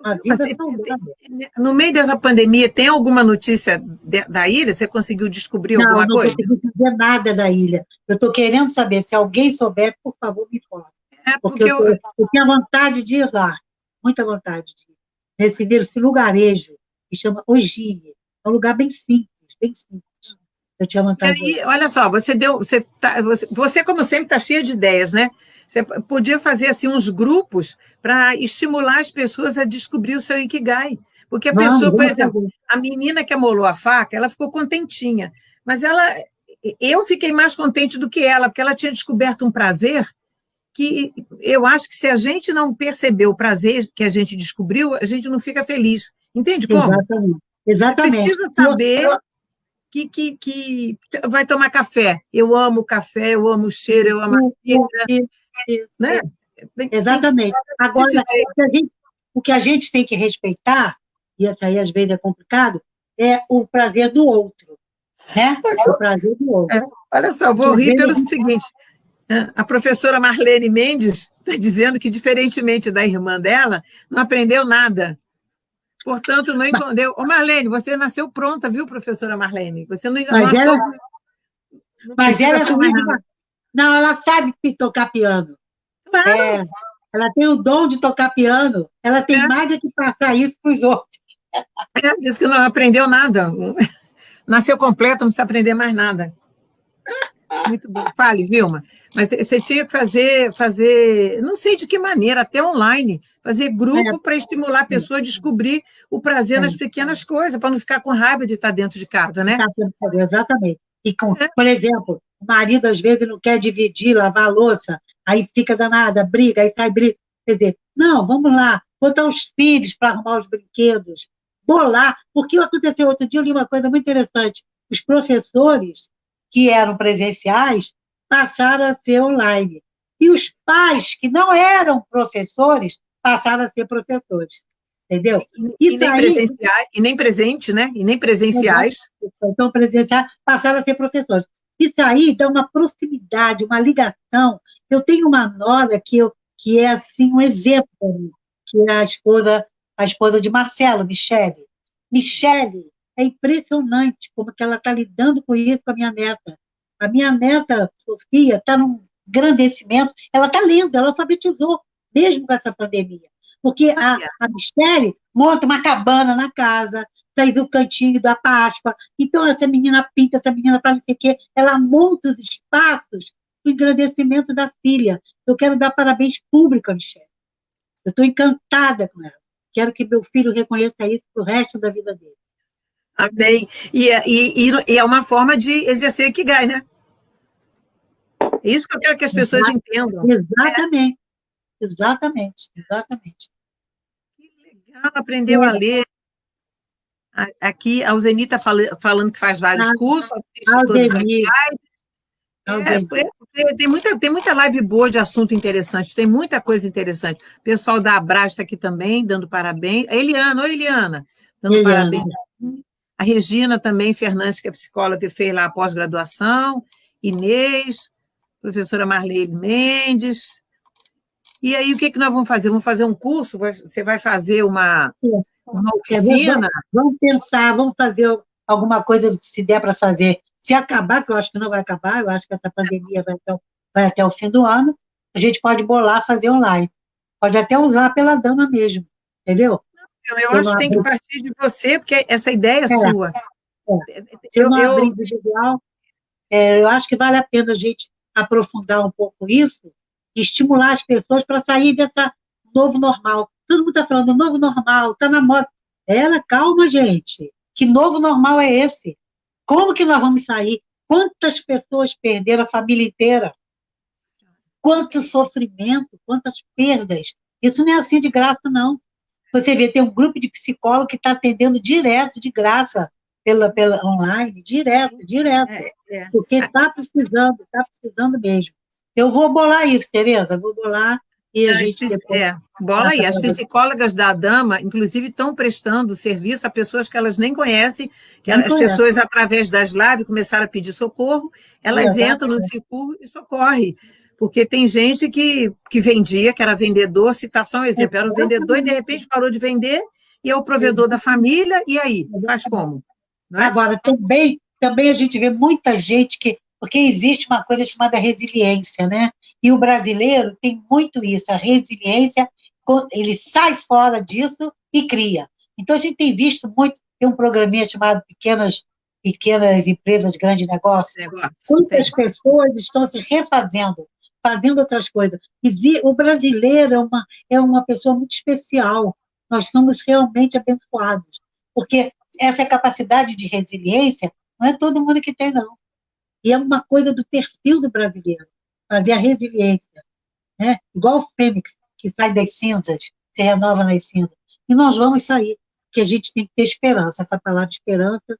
Speaker 2: A
Speaker 1: Mas
Speaker 2: vida saudável.
Speaker 1: no meio dessa pandemia, tem alguma notícia da ilha? Você conseguiu descobrir
Speaker 2: Não,
Speaker 1: alguma
Speaker 2: não
Speaker 1: coisa?
Speaker 2: consegui saber nada da ilha. Eu estou querendo saber. Se alguém souber, por favor, me informe.
Speaker 1: É
Speaker 2: Porque
Speaker 1: porque
Speaker 2: eu tinha vontade de ir lá. Muita vontade de ir. Nesse lugarejo, que chama Ogine. É um lugar bem simples, bem simples. Eu tinha
Speaker 1: e
Speaker 2: vontade de ir
Speaker 1: aí,
Speaker 2: lá.
Speaker 1: olha só, você como sempre está cheia de ideias, né? Você podia fazer assim uns grupos para estimular as pessoas a descobrir o seu Ikigai. Porque a pessoa, por
Speaker 2: Vamos
Speaker 1: exemplo,
Speaker 2: fazer.
Speaker 1: a menina que amolou a faca, ela ficou contentinha, mas eu fiquei mais contente do que ela, porque ela tinha descoberto um prazer que eu acho que se a gente não perceber o prazer que a gente descobriu, a gente não fica feliz. Entende como?
Speaker 2: Exatamente.
Speaker 1: Você
Speaker 2: Exatamente.
Speaker 1: precisa saber que vai tomar café. Eu amo café, eu amo o cheiro, eu amo a xícara, né? Tem que ser
Speaker 2: Exatamente.
Speaker 1: desse
Speaker 2: Agora,
Speaker 1: jeito.
Speaker 2: o que a gente tem que respeitar, e isso aí às vezes é complicado, é o prazer do outro, né? O prazer do outro.
Speaker 1: Olha só,
Speaker 2: Porque
Speaker 1: vou
Speaker 2: às
Speaker 1: rir pelo
Speaker 2: vezes
Speaker 1: seguinte: a professora Marlene Mendes está dizendo que, diferentemente da irmã dela, não aprendeu nada. Portanto, não entendeu. Ô, Marlene, você nasceu pronta, viu, professora Marlene? Você não
Speaker 2: mas ela,
Speaker 1: achou, não
Speaker 2: mas
Speaker 1: precisa
Speaker 2: ela é
Speaker 1: achar mais nada.
Speaker 2: ruim. Não, ela sabe tocar piano.
Speaker 1: Claro,
Speaker 2: É, ela tem o dom de tocar piano. Ela tem
Speaker 1: é.
Speaker 2: mais do que passar isso para os outros.
Speaker 1: Disse que não aprendeu nada. Nasceu completa, não precisa aprender mais nada. Muito bom. Fale, Vilma. Mas você tinha que fazer, não sei de que maneira, até online, fazer grupo para estimular a pessoa a descobrir o prazer nas pequenas coisas, para não ficar com raiva de estar dentro de casa, né?
Speaker 2: Exatamente. Por exemplo, o marido às vezes não quer dividir, lavar a louça, aí fica danada, briga, aí sai briga. Quer dizer, não, vamos lá, botar os filhos para arrumar os brinquedos, bolar, porque aconteceu outro dia, eu li uma coisa muito interessante, os professores que eram presenciais passaram a ser online, e os pais que não eram professores passaram a ser professores, entendeu?
Speaker 1: E
Speaker 2: Isso
Speaker 1: nem
Speaker 2: aí
Speaker 1: presenciais, e nem presente, né? E nem presenciais.
Speaker 2: então, presenciais passaram a ser professores. Isso aí dá uma proximidade, uma ligação. Eu tenho uma nora que é assim um exemplo para mim, que é a esposa de Marcelo, Michele. Michele, é impressionante como que ela está lidando com isso com a minha neta. A minha neta, Sofia, está num engrandecimento, ela está lendo, ela alfabetizou, mesmo com essa pandemia. Porque a Michele monta uma cabana na casa, fez o cantinho da Páscoa. Então, essa menina pinta, essa menina faz não sei o quê, ela monta os espaços para o engrandecimento da filha. Eu quero dar parabéns público a Michelle. Eu estou encantada com ela. Quero que meu filho reconheça isso para o resto da vida dele.
Speaker 1: Amém. E é uma forma de exercer o Ikigai, né? É isso que eu quero que as pessoas entendam.
Speaker 2: Exatamente, exatamente, exatamente.
Speaker 1: Que legal, aprendeu a ler. Aqui, a Alzeni está falando que faz vários cursos, assiste todas as lives. Porque tem muita live boa de assunto interessante, tem muita coisa interessante. O pessoal da Abras está aqui também, dando parabéns. A Eliana, oi, Eliana, dando parabéns. A Regina também, Fernandes, que é psicóloga, que fez lá a pós-graduação. Inês, professora Marlene Mendes. E aí, o que nós vamos fazer? Vamos fazer um curso? Você vai fazer uma oficina?
Speaker 2: Vamos pensar, vamos fazer alguma coisa se der para fazer. Se acabar, que eu acho que não vai acabar, eu acho que essa pandemia vai até o fim do ano, a gente pode bolar, fazer online. Pode até usar pela dama mesmo, entendeu?
Speaker 1: Eu acho que tem que partir de você, porque essa ideia é sua.
Speaker 2: Se eu não abrir individual, eu acho que vale a pena a gente aprofundar um pouco isso e estimular as pessoas para sair dessa novo normal. Todo mundo está falando novo normal, está na moda. Calma, gente. Que novo normal é esse? Como que nós vamos sair? Quantas pessoas perderam a família inteira? Quanto sofrimento, quantas perdas. Isso não é assim de graça, não. Você vê, tem um grupo de psicólogos que está atendendo direto, de graça, pela online, direto. Porque está precisando mesmo. Eu vou bolar isso, Tereza, vou bolar e a gente...
Speaker 1: bola aí. As psicólogas da Dama, inclusive, estão prestando serviço a pessoas que elas nem conhecem, as pessoas, através das lives, começaram a pedir socorro, elas entram no socorro e socorrem. Porque tem gente que vendia, que era vendedor, citar só um exemplo, era um vendedor e, de repente, parou de vender e é o provedor da família, e aí? Faz como? Não é?
Speaker 2: Agora, também a gente vê muita gente porque existe uma coisa chamada resiliência, né? E o brasileiro tem muito isso, a resiliência, ele sai fora disso e cria. Então, a gente tem visto muito, tem um programinha chamado Pequenas Empresas, Grandes Negócios. Quantas pessoas estão se refazendo, fazendo outras coisas. E o brasileiro é uma pessoa muito especial. Nós somos realmente abençoados, porque essa capacidade de resiliência não é todo mundo que tem, não. E é uma coisa do perfil do brasileiro, fazer a resiliência, né? Igual o fênix, que sai das cinzas, se renova nas cinzas. E nós vamos sair, porque a gente tem que ter esperança. Essa palavra esperança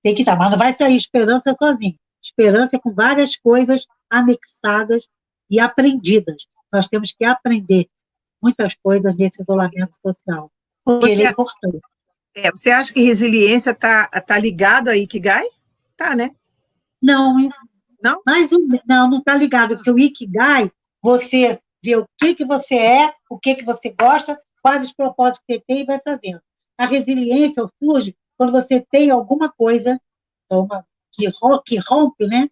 Speaker 2: tem que estar, mas não vai sair esperança sozinho. Esperança é com várias coisas anexadas e aprendidas. Nós temos que aprender muitas coisas nesse isolamento social, porque ele é importante.
Speaker 1: Você acha que resiliência tá ligado a Ikigai? Tá, né?
Speaker 2: Não, não está ligado, porque o Ikigai, você vê o que você é, o que você gosta, quais os propósitos que você tem e vai fazendo. A resiliência surge quando você tem alguma coisa que rompe, né?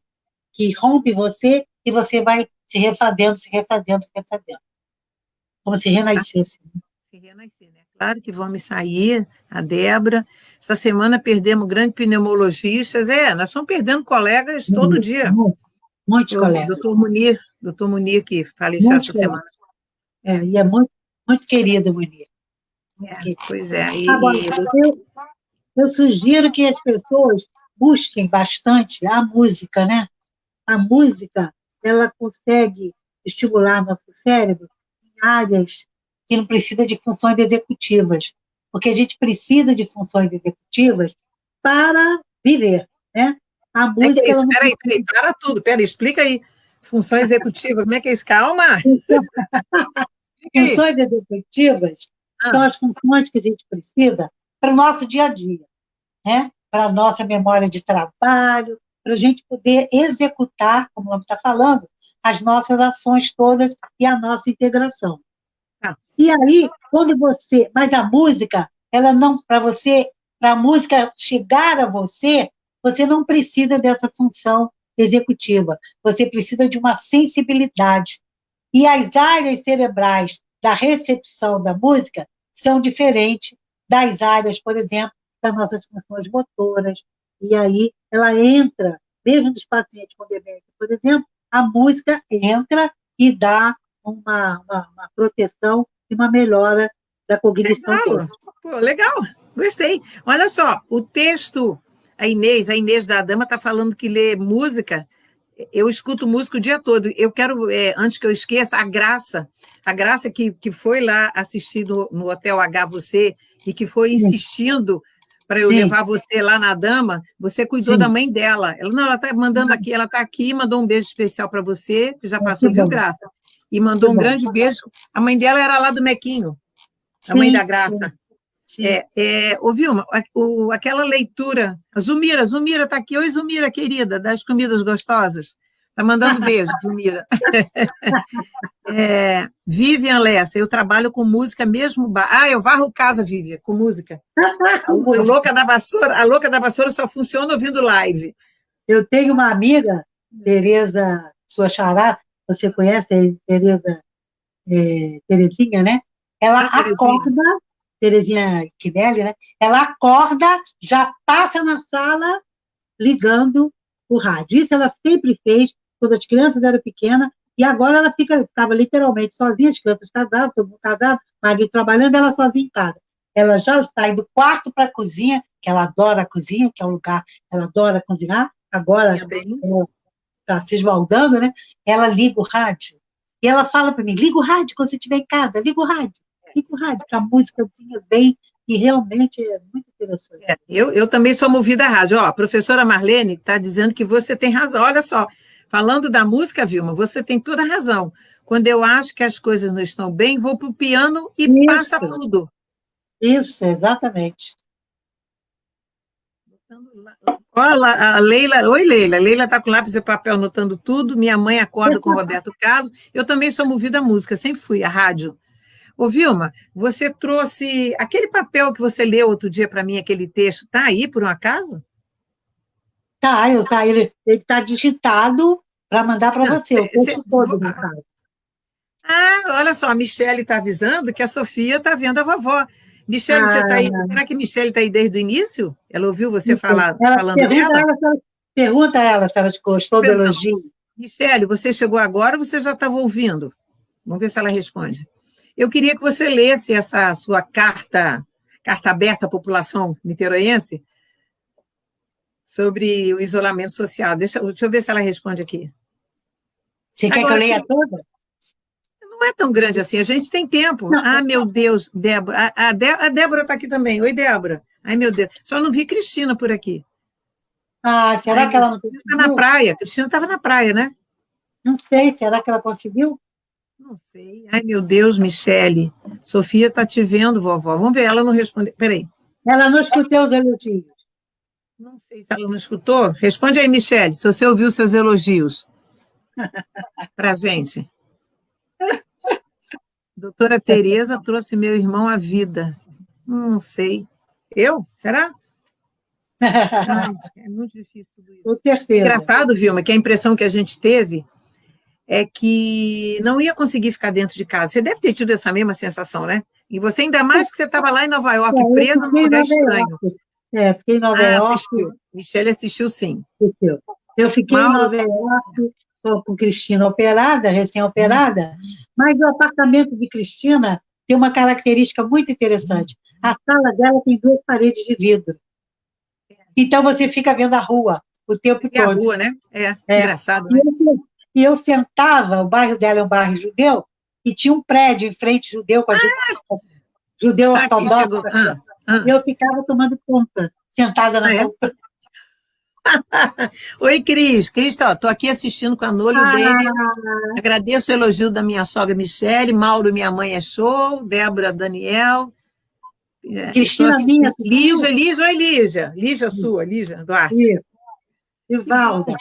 Speaker 2: Que rompe você e você vai se refazendo. Como se renascesse.
Speaker 1: Se renascer, né? Claro que vamos sair, a Débora. Essa semana perdemos grandes pneumologistas. Nós estamos perdendo colegas todo dia.
Speaker 2: Muitos colegas.
Speaker 1: Doutor Munir, que faleceu essa semana.
Speaker 2: E é muito, muito querido, Munir.
Speaker 1: Pois é.
Speaker 2: Agora, eu sugiro que as pessoas busquem bastante a música, né? A música, ela consegue estimular nosso cérebro em áreas que não precisa de funções executivas, porque a gente precisa de funções executivas para viver, né? A música...
Speaker 1: Peraí, para tudo. Explica aí. Função executiva, como é que é isso? Calma!
Speaker 2: Funções executivas são as funções que a gente precisa para o nosso dia a dia, né? Para a nossa memória de trabalho, para a gente poder executar, como o nome está falando, as nossas ações todas e a nossa integração. E aí, mas a música, ela não, para a música chegar a você, você não precisa dessa função executiva, você precisa de uma sensibilidade. E as áreas cerebrais da recepção da música são diferentes das áreas, por exemplo, das nossas funções motoras. E aí ela entra, mesmo dos pacientes com demência, por exemplo, a música entra e dá uma proteção e uma melhora da cognição
Speaker 1: Legal.
Speaker 2: toda.
Speaker 1: Pô, legal, gostei. Olha só, o texto, a Inês da Dama está falando que lê música. Eu escuto música o dia todo. Eu quero, antes que eu esqueça, a Graça que foi lá assistir no Hotel H você e que foi
Speaker 2: Sim.
Speaker 1: insistindo para eu
Speaker 2: Sim.
Speaker 1: levar você lá na Dama, você cuidou
Speaker 2: Sim.
Speaker 1: da mãe dela. Ela está mandando aqui, ela está aqui, mandou um beijo especial para você, que já passou,
Speaker 2: Que
Speaker 1: viu,
Speaker 2: bom.
Speaker 1: Graça? E mandou
Speaker 2: Que
Speaker 1: um
Speaker 2: bom.
Speaker 1: grande beijo. A mãe dela era lá do Mequinho, a
Speaker 2: Sim,
Speaker 1: mãe da Graça.
Speaker 2: sim.
Speaker 1: Ô, Vilma, aquela leitura, a Zumira está aqui. Oi, Zumira, querida, das comidas gostosas. Está mandando beijo, Zumira. Vivian Lessa, eu trabalho com música mesmo. Eu varro casa, Vivian, com música. A louca da vassoura só funciona ouvindo live.
Speaker 2: Eu tenho uma amiga, Tereza, sua xará, você conhece a Tereza, Terezinha, né? Ela acorda, Terezinha Quinelli, né? Ela acorda, já passa na sala ligando o rádio. Isso ela sempre fez quando as crianças eram pequenas, e agora ela ficava literalmente sozinha, as crianças casadas, todo mundo casado, marido trabalhando, ela sozinha em casa. Ela já sai do quarto para a cozinha, que ela adora a cozinha, que é um lugar, ela adora cozinhar, agora está se esbaldando, né? Ela liga o rádio, e ela fala para mim, liga o rádio quando você estiver em casa, liga o rádio, que a músicazinha vem, e realmente é muito interessante.
Speaker 1: Eu também sou movida a rádio. A professora Marlene está dizendo que você tem razão. Olha só, falando da música, Vilma, você tem toda a razão. Quando eu acho que as coisas não estão bem, vou para o piano e passa tudo.
Speaker 2: Isso, exatamente.
Speaker 1: Olha, a Leila. Oi, Leila. Leila está com lápis e papel anotando tudo. Minha mãe acorda com o Roberto Carlos. Eu também sou movida a música, sempre fui, a rádio. Ô, Vilma, você trouxe aquele papel que você leu outro dia para mim, aquele texto, está aí, por um acaso?
Speaker 2: Ele está digitado para mandar para você, o texto todo, no caso.
Speaker 1: Olha só, a Michele está avisando que a Sofia está vendo a vovó. Michele, você está aí? Será que a Michele está aí desde o início? Ela ouviu você falando dela?
Speaker 2: Pergunta a ela se ela gostou do elogio.
Speaker 1: Michele, você chegou agora ou você já estava ouvindo? Vamos ver se ela responde. Eu queria que você lesse essa sua carta aberta à população niteroense sobre o isolamento social. Deixa eu ver se ela responde aqui.
Speaker 2: Você quer que eu leia toda?
Speaker 1: Não é tão grande assim, a gente tem tempo. Não. Meu Deus, Débora. A Débora está aqui também. Oi, Débora. Ai, meu Deus. Só não vi Cristina por aqui.
Speaker 2: Será que ela não conseguiu?
Speaker 1: Está na praia. Cristina estava na praia, né?
Speaker 2: Não sei, será que ela conseguiu?
Speaker 1: Não sei. Ai, meu Deus, Michele. Sofia está te vendo, vovó. Vamos ver, ela não respondeu. Peraí.
Speaker 2: Ela não escutou os elogios.
Speaker 1: Não sei se ela não escutou. Responde aí, Michele, se você ouviu seus elogios para a gente. Doutora Tereza trouxe meu irmão à vida. Não sei. Eu? Será? É muito difícil tudo isso.
Speaker 2: Com certeza.
Speaker 1: Engraçado, Vilma, que a impressão que a gente teve é que não ia conseguir ficar dentro de casa. Você deve ter tido essa mesma sensação, né? E você, ainda mais que você estava lá em Nova York, presa num lugar estranho.
Speaker 2: Fiquei em Nova York.
Speaker 1: Assistiu. Michele assistiu, sim.
Speaker 2: Eu fiquei em Nova York com Cristina operada, recém-operada, mas o apartamento de Cristina tem uma característica muito interessante. A sala dela tem 2 paredes de vidro. Então, você fica vendo a rua o tempo todo.
Speaker 1: A rua, né? Engraçado, né?
Speaker 2: E eu sentava, o bairro dela é um bairro judeu, e tinha um prédio em frente judeu, com a judeu ortodoxo. Eu ficava tomando conta, sentada na conta.
Speaker 1: Oi, Cris. Cris, estou aqui assistindo com a Nolho dele. Agradeço o elogio da minha sogra Michele. Mauro, minha mãe é show. Débora, Daniel.
Speaker 2: Cristina, minha.
Speaker 1: Lígia. Oi, Lígia. Lígia sua, Lígia Duarte.
Speaker 2: Isso. E Valda.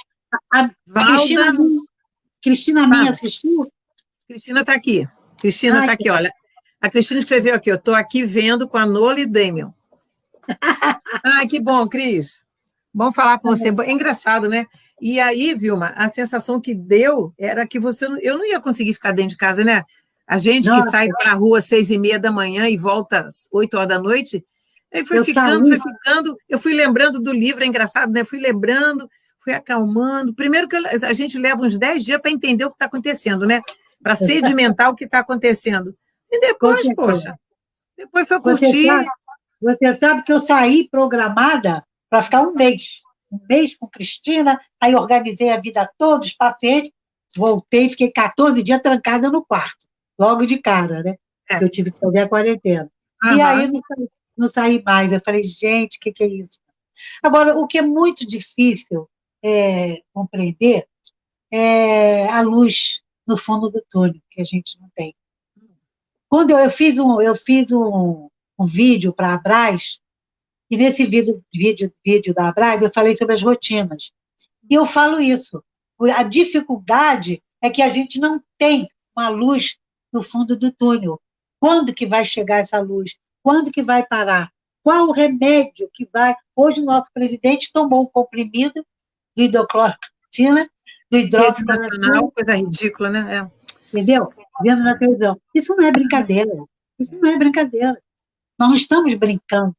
Speaker 2: Cristina minha assistiu?
Speaker 1: Cristina está aqui. Cristina está aqui, olha. A Cristina escreveu aqui, eu estou aqui vendo com a Nolho e Damian. Que bom, Cris. Bom falar com você. É engraçado, né? E aí, Vilma, a sensação que deu era que eu não ia conseguir ficar dentro de casa, né? A gente que sai para a rua às 6h30 da manhã e volta às 8 horas da noite, aí foi ficando. Eu fui lembrando do livro, é engraçado, né? Fui lembrando, fui acalmando. Primeiro que a gente leva uns 10 dias para entender o que está acontecendo, né? Para sedimentar o que está acontecendo. E depois, poxa, Depois foi
Speaker 2: Você
Speaker 1: curtir.
Speaker 2: sabe, você sabe que eu saí programada para ficar um mês com Cristina, aí organizei a vida toda, os pacientes, voltei, fiquei 14 dias trancada no quarto, logo de cara, né?
Speaker 1: É.
Speaker 2: Que eu tive que fazer a quarentena. E aí não saí mais. Eu falei, gente, o que é isso? Agora, o que é muito difícil compreender é a luz no fundo do túnel, que a gente não tem. Quando eu fiz um vídeo para a Abraz, e nesse vídeo da Abraz eu falei sobre as rotinas. E eu falo isso. A dificuldade é que a gente não tem uma luz no fundo do túnel. Quando que vai chegar essa luz? Quando que vai parar? Qual o remédio que vai... Hoje o nosso presidente tomou um comprimido do hidrocloroquina, do
Speaker 1: Rede
Speaker 2: hidroxicloroquina,
Speaker 1: nacional, coisa ridícula, né?
Speaker 2: entendeu? Vendo na televisão. Isso não é brincadeira. Isso não é brincadeira. Nós não estamos brincando.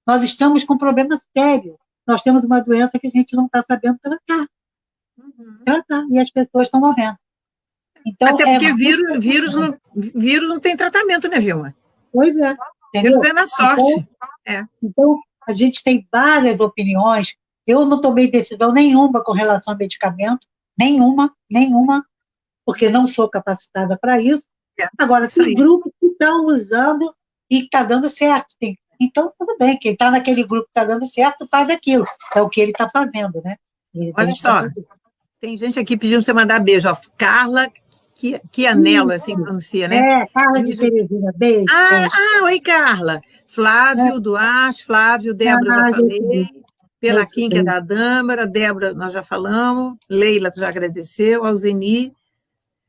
Speaker 2: Nós estamos com um problema sério. Nós temos uma doença que a gente não está sabendo tratar. E as pessoas estão morrendo. Então,
Speaker 1: até porque vírus não tem tratamento, né, Vilma?
Speaker 2: Pois é. Entendeu?
Speaker 1: Vírus é na sorte.
Speaker 2: Então, a gente tem várias opiniões. Eu não tomei decisão nenhuma com relação a medicamento, nenhuma, porque não sou capacitada para isso. Agora, tem grupos que estão usando e está dando certo. Então, tudo bem, quem está naquele grupo que está dando certo, faz aquilo. É o que ele está fazendo, né?
Speaker 1: Olha só, tem gente aqui pedindo para você mandar beijo. Ó, Carla Chianello, assim pronuncia, né?
Speaker 2: Carla de Teresina, beijo.
Speaker 1: Oi, Carla. Flávio Duarte, Débora, já falei. Pelaquim, que é da Dâmara, Débora, nós já falamos. Leila, tu já agradeceu. Alzeni.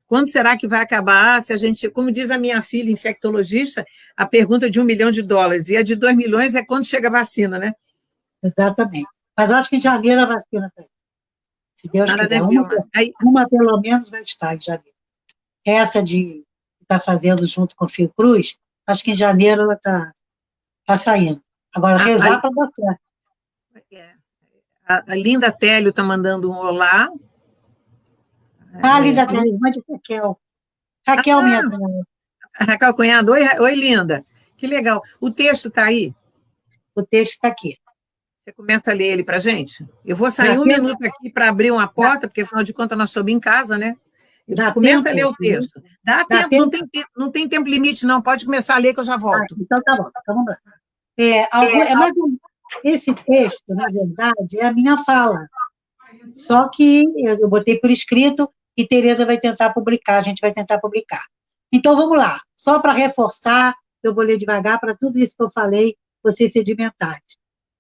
Speaker 1: Quando será que vai acabar? Se a gente, como diz a minha filha, infectologista, a pergunta de $1 milhão, e a de 2 milhões é quando chega a vacina, né?
Speaker 2: Exatamente. Mas eu acho que em janeiro a vacina está aí. Se Deus quiser. Uma pelo menos vai estar em janeiro. Essa de estar fazendo junto com o Fiocruz, acho que em janeiro ela está saindo. Agora, rezar para dar certo.
Speaker 1: A Linda Télio está mandando um olá.
Speaker 2: Linda Télio, irmã de Raquel. Raquel, minha cunhada.
Speaker 1: Raquel Cunhado. Oi, Linda. Que legal. O texto está aí?
Speaker 2: O texto está aqui.
Speaker 1: Você começa a ler ele para a gente? Eu vou sair um minuto aqui para abrir uma porta, porque, afinal de contas, nós estamos em casa, né? Começa a ler o texto. Dá tempo. Não tem tempo limite, não. Pode começar a ler que eu já volto.
Speaker 2: Então tá bom. Então vamos lá. Esse texto, na verdade, é a minha fala. Só que eu botei por escrito e Tereza vai tentar publicar, a gente vai tentar publicar. Então vamos lá. Só para reforçar, eu vou ler devagar para tudo isso que eu falei, vocês sedimentarem.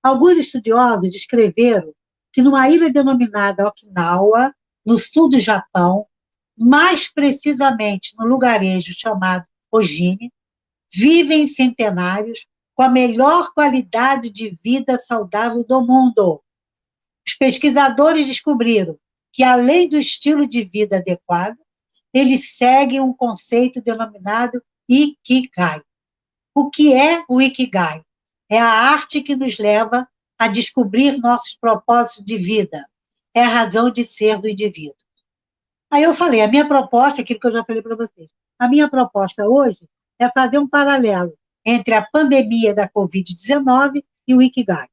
Speaker 2: Alguns estudiosos descreveram que numa ilha denominada Okinawa, no sul do Japão, mais precisamente no lugarejo chamado Ojine, vivem centenários com a melhor qualidade de vida saudável do mundo. Os pesquisadores descobriram que, além do estilo de vida adequado, eles seguem um conceito denominado Ikigai. O que é o Ikigai? É a arte que nos leva a descobrir nossos propósitos de vida. É a razão de ser do indivíduo. Aí eu falei, a minha proposta, aquilo que eu já falei para vocês, a minha proposta hoje é fazer um paralelo entre a pandemia da Covid-19 e o Ikigai.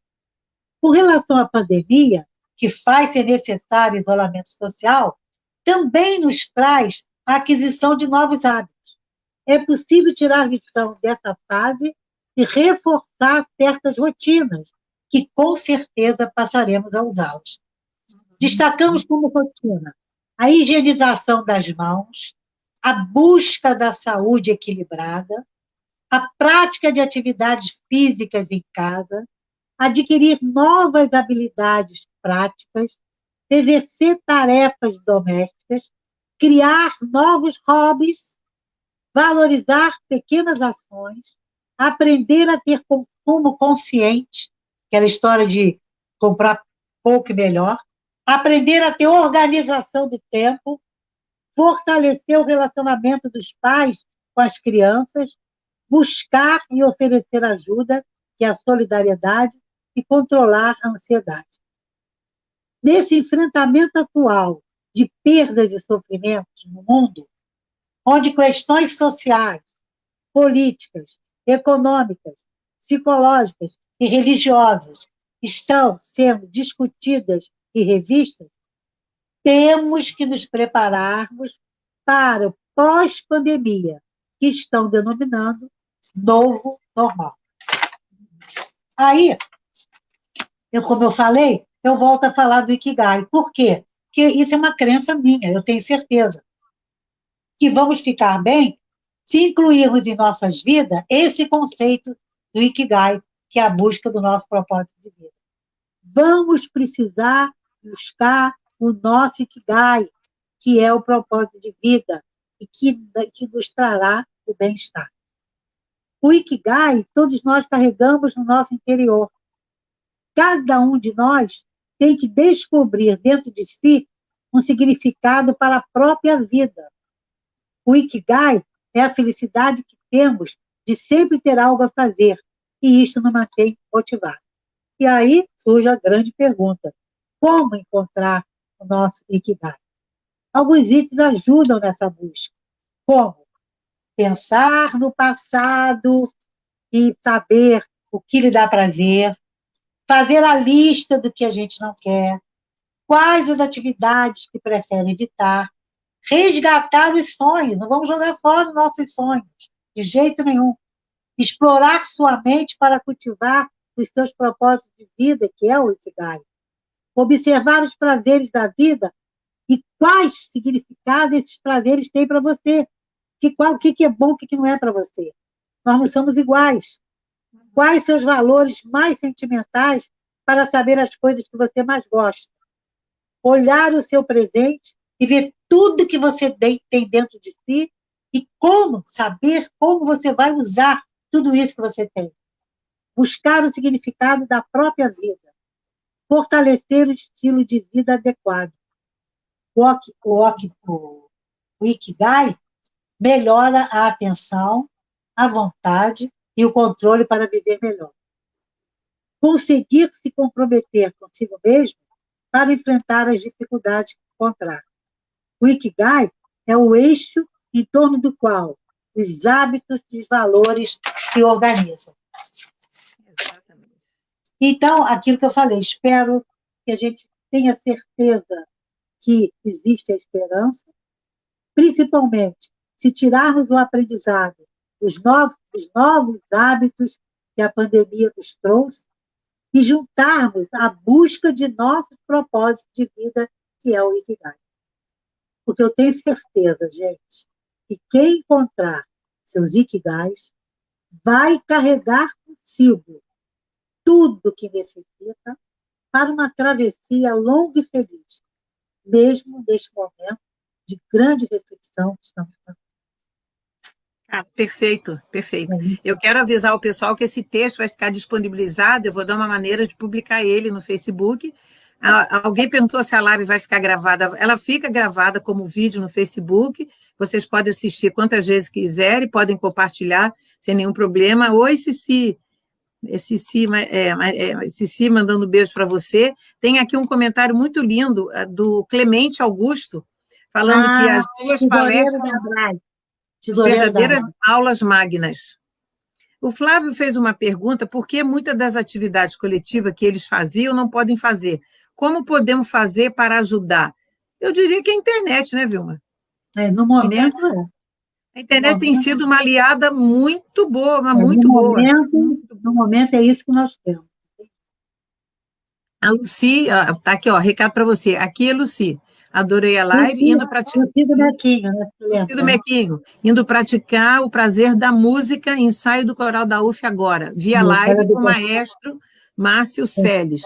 Speaker 2: Com relação à pandemia, que faz ser necessário isolamento social, também nos traz a aquisição de novos hábitos. É possível tirar lição dessa fase e reforçar certas rotinas, que com certeza passaremos a usá-las. Destacamos como rotina a higienização das mãos, a busca da saúde equilibrada, a prática de atividades físicas em casa, adquirir novas habilidades práticas, exercer tarefas domésticas, criar novos hobbies, valorizar pequenas ações, aprender a ter consumo consciente, aquela história de comprar pouco e melhor, aprender a ter organização do tempo, fortalecer o relacionamento dos pais com as crianças, buscar e oferecer ajuda, que é a solidariedade, e controlar a ansiedade. Nesse enfrentamento atual de perdas e sofrimentos no mundo, onde questões sociais, políticas econômicas, psicológicas e religiosas estão sendo discutidas e revistas, temos que nos prepararmos para o pós-pandemia, que estão denominando novo normal. Aí, como eu falei, eu volto a falar do Ikigai. Por quê? Porque isso é uma crença minha, eu tenho certeza que vamos ficar bem se incluirmos em nossas vidas esse conceito do Ikigai, que é a busca do nosso propósito de vida. Vamos precisar buscar o nosso Ikigai, que é o propósito de vida e que nos trará o bem-estar. O Ikigai, todos nós carregamos no nosso interior. Cada um de nós tem que descobrir dentro de si um significado para a própria vida. O Ikigai é a felicidade que temos de sempre ter algo a fazer, e isso nos mantém motivados. E aí surge a grande pergunta: como encontrar o nosso Ikigai? Alguns itens ajudam nessa busca. Como? Pensar no passado e saber o que lhe dá prazer, fazer a lista do que a gente não quer, quais as atividades que prefere evitar, resgatar os sonhos, não vamos jogar fora os nossos sonhos, de jeito nenhum. Explorar sua mente para cultivar os seus propósitos de vida, que é o Ikigai. Observar os prazeres da vida e quais significados esses prazeres têm para você. O que é bom, o que não é para você. Nós não somos iguais. Quais seus valores mais sentimentais para saber as coisas que você mais gosta. Olhar o seu presente e ver tudo que você tem dentro de si e saber como você vai usar tudo isso que você tem. Buscar o significado da própria vida. Fortalecer o estilo de vida adequado. O Ikigai melhora a atenção, a vontade e o controle para viver melhor. Conseguir se comprometer consigo mesmo para enfrentar as dificuldades que encontrar. O Ikigai é o eixo em torno do qual os hábitos e os valores se organizam.
Speaker 1: Exatamente.
Speaker 2: Então, aquilo que eu falei, espero que a gente tenha certeza que existe a esperança, principalmente se tirarmos o aprendizado dos novos hábitos que a pandemia nos trouxe e juntarmos a busca de nossos propósitos de vida, que é o Ikigai. Porque eu tenho certeza, gente, que quem encontrar seus Ikigais vai carregar consigo tudo que necessita para uma travessia longa e feliz, mesmo neste momento de grande reflexão que estamos fazendo.
Speaker 1: Ah, perfeito, perfeito. Eu quero avisar o pessoal que esse texto vai ficar disponibilizado, eu vou dar uma maneira de publicar ele no Facebook. Alguém perguntou se a live vai ficar gravada. Ela fica gravada como vídeo no Facebook, vocês podem assistir quantas vezes quiserem, podem compartilhar sem nenhum problema. Oi, Cici. Cici mandando beijo para você. Tem aqui um comentário muito lindo do Clemente Augusto, falando que as suas palestras são verdadeiras aulas magnas. O Flávio fez uma pergunta: por que muitas das atividades coletivas que eles faziam não podem fazer? Como podemos fazer para ajudar? Eu diria que a internet, né, Vilma?
Speaker 2: No momento,
Speaker 1: a internet tem sido uma aliada muito boa, mas muito boa.
Speaker 2: No momento é isso que nós temos.
Speaker 1: A Lucy, está aqui, recado para você. Aqui é Lucy. Adorei a live, indo praticar.
Speaker 2: Lucy do Mequinho, né?
Speaker 1: Lucy do Mequinho, indo praticar o prazer da música, ensaio do coral da UF agora, via live com o maestro Márcio Celes.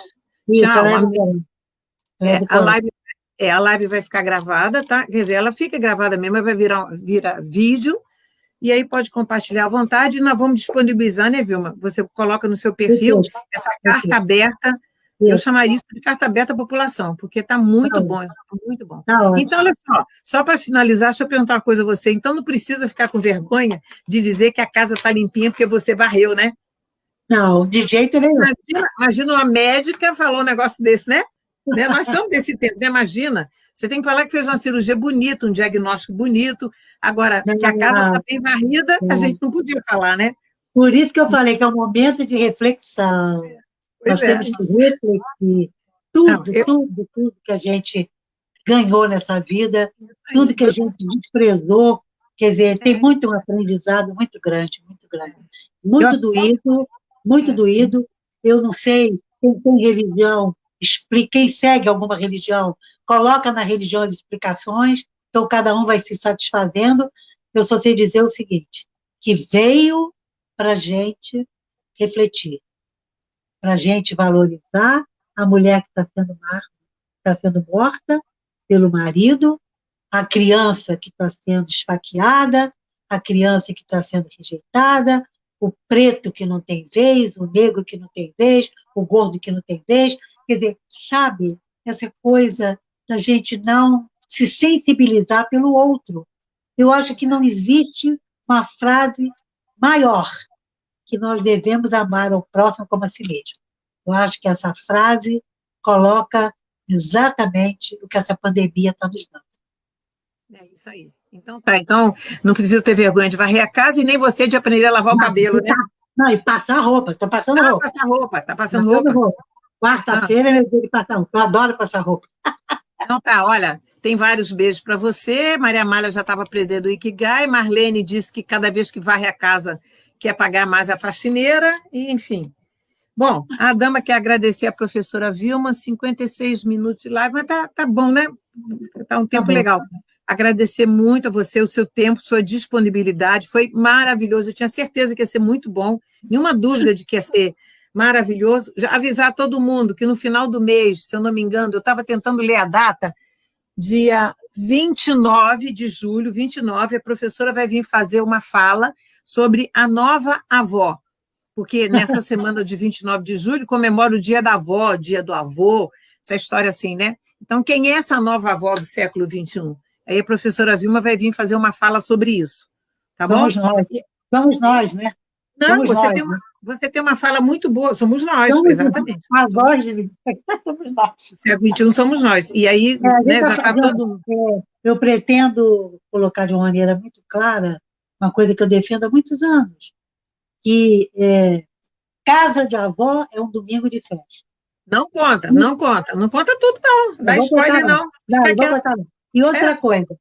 Speaker 1: Tchau. A live vai ficar gravada, tá? Quer dizer, ela fica gravada mesmo, mas vai virar vídeo, e aí pode compartilhar à vontade, e nós vamos disponibilizar, né, Vilma? Você coloca no seu perfil essa carta aberta. Eu chamaria isso de carta aberta à população, porque está muito bom, muito bom. Então, olha só para finalizar, deixa eu perguntar uma coisa a você. Então, não precisa ficar com vergonha de dizer que a casa está limpinha porque você varreu, né?
Speaker 2: Não, de jeito nenhum.
Speaker 1: Imagina uma médica falou um negócio desse, né? Nós somos desse tempo, né? Imagina. Você tem que falar que fez uma cirurgia bonita, um diagnóstico bonito. Agora, que a casa está bem varrida, a gente não podia falar, né?
Speaker 2: Por isso que eu falei que é um momento de reflexão. Nós temos que refletir tudo que a gente ganhou nessa vida, tudo que a gente desprezou. Quer dizer, tem muito um aprendizado muito grande, muito grande. Muito doído. Eu não sei quem tem religião, quem segue alguma religião, coloca na religião as explicações, então cada um vai se satisfazendo. Eu só sei dizer o seguinte, que veio para a gente refletir, para a gente valorizar a mulher que está sendo morta pelo marido, a criança que está sendo esfaqueada, a criança que está sendo rejeitada, o preto que não tem vez, o negro que não tem vez, o gordo que não tem vez. Quer dizer, sabe, essa coisa da gente não se sensibilizar pelo outro. Eu acho que não existe uma frase maior que nós devemos amar ao próximo como a si mesmo. Eu acho que essa frase coloca exatamente o que essa pandemia está nos dando.
Speaker 1: É isso aí. Então tá, então não preciso ter vergonha de varrer a casa e nem você de aprender a lavar o cabelo, né?
Speaker 2: Não, e passar roupa, estou passando roupa.
Speaker 1: Tá passando roupa.
Speaker 2: Quarta-feira é meu dia de passar roupa, eu adoro passar roupa.
Speaker 1: Então tá, olha, tem vários beijos para você, Maria Amália já estava aprendendo o Ikigai, Marlene disse que cada vez que varre a casa quer pagar mais a faxineira, e enfim. Bom, a dama quer agradecer a professora Vilma, 56 minutos de live, mas tá bom, né? Tá um tempo legal. Agradecer muito a você, o seu tempo, sua disponibilidade, foi maravilhoso, eu tinha certeza que ia ser muito bom, nenhuma dúvida de que ia ser maravilhoso. Já avisar todo mundo que no final do mês, se eu não me engano, eu estava tentando ler a data, dia 29 de julho, 29, a professora vai vir fazer uma fala sobre a nova avó, porque nessa semana de 29 de julho comemora o dia da avó, dia do avô, essa história assim, né? Então, quem é essa nova avó do século XXI? Aí a professora Vilma vai vir fazer uma fala sobre isso, tá bom?
Speaker 2: Somos nós, né?
Speaker 1: Não, você tem uma fala muito boa, somos nós, exatamente.
Speaker 2: A voz de... somos nós.
Speaker 1: Século XXI somos nós. E aí, né, já está todo...
Speaker 2: Eu pretendo colocar de uma maneira muito clara uma coisa que eu defendo há muitos anos, que casa de avó é um domingo de festa.
Speaker 1: Não conta tudo, não. Dá spoiler, não.
Speaker 2: E outra coisa,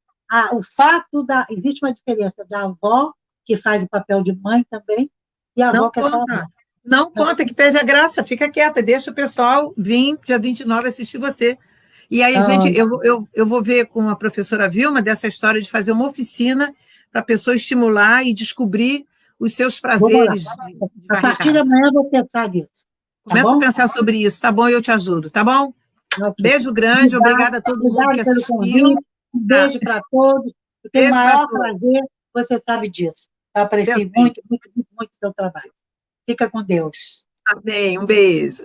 Speaker 2: existe uma diferença da avó, que faz o papel de mãe também, e a avó que é só avó.
Speaker 1: Não conta, que perde a graça, fica quieta, deixa o pessoal vir dia 29 assistir você. E aí, gente, eu vou ver com a professora Vilma dessa história de fazer uma oficina para a pessoa estimular e descobrir os seus prazeres.
Speaker 2: A partir de amanhã eu vou pensar nisso.
Speaker 1: Começa a pensar sobre isso, tá bom? Eu te ajudo, tá bom? Okay. Beijo grande, obrigada a todo mundo que assistiu.
Speaker 2: Um beijo para todos. Eu tenho o maior prazer, você sabe disso. Eu apreciei muito o seu trabalho. Fica com Deus.
Speaker 1: Amém, um beijo.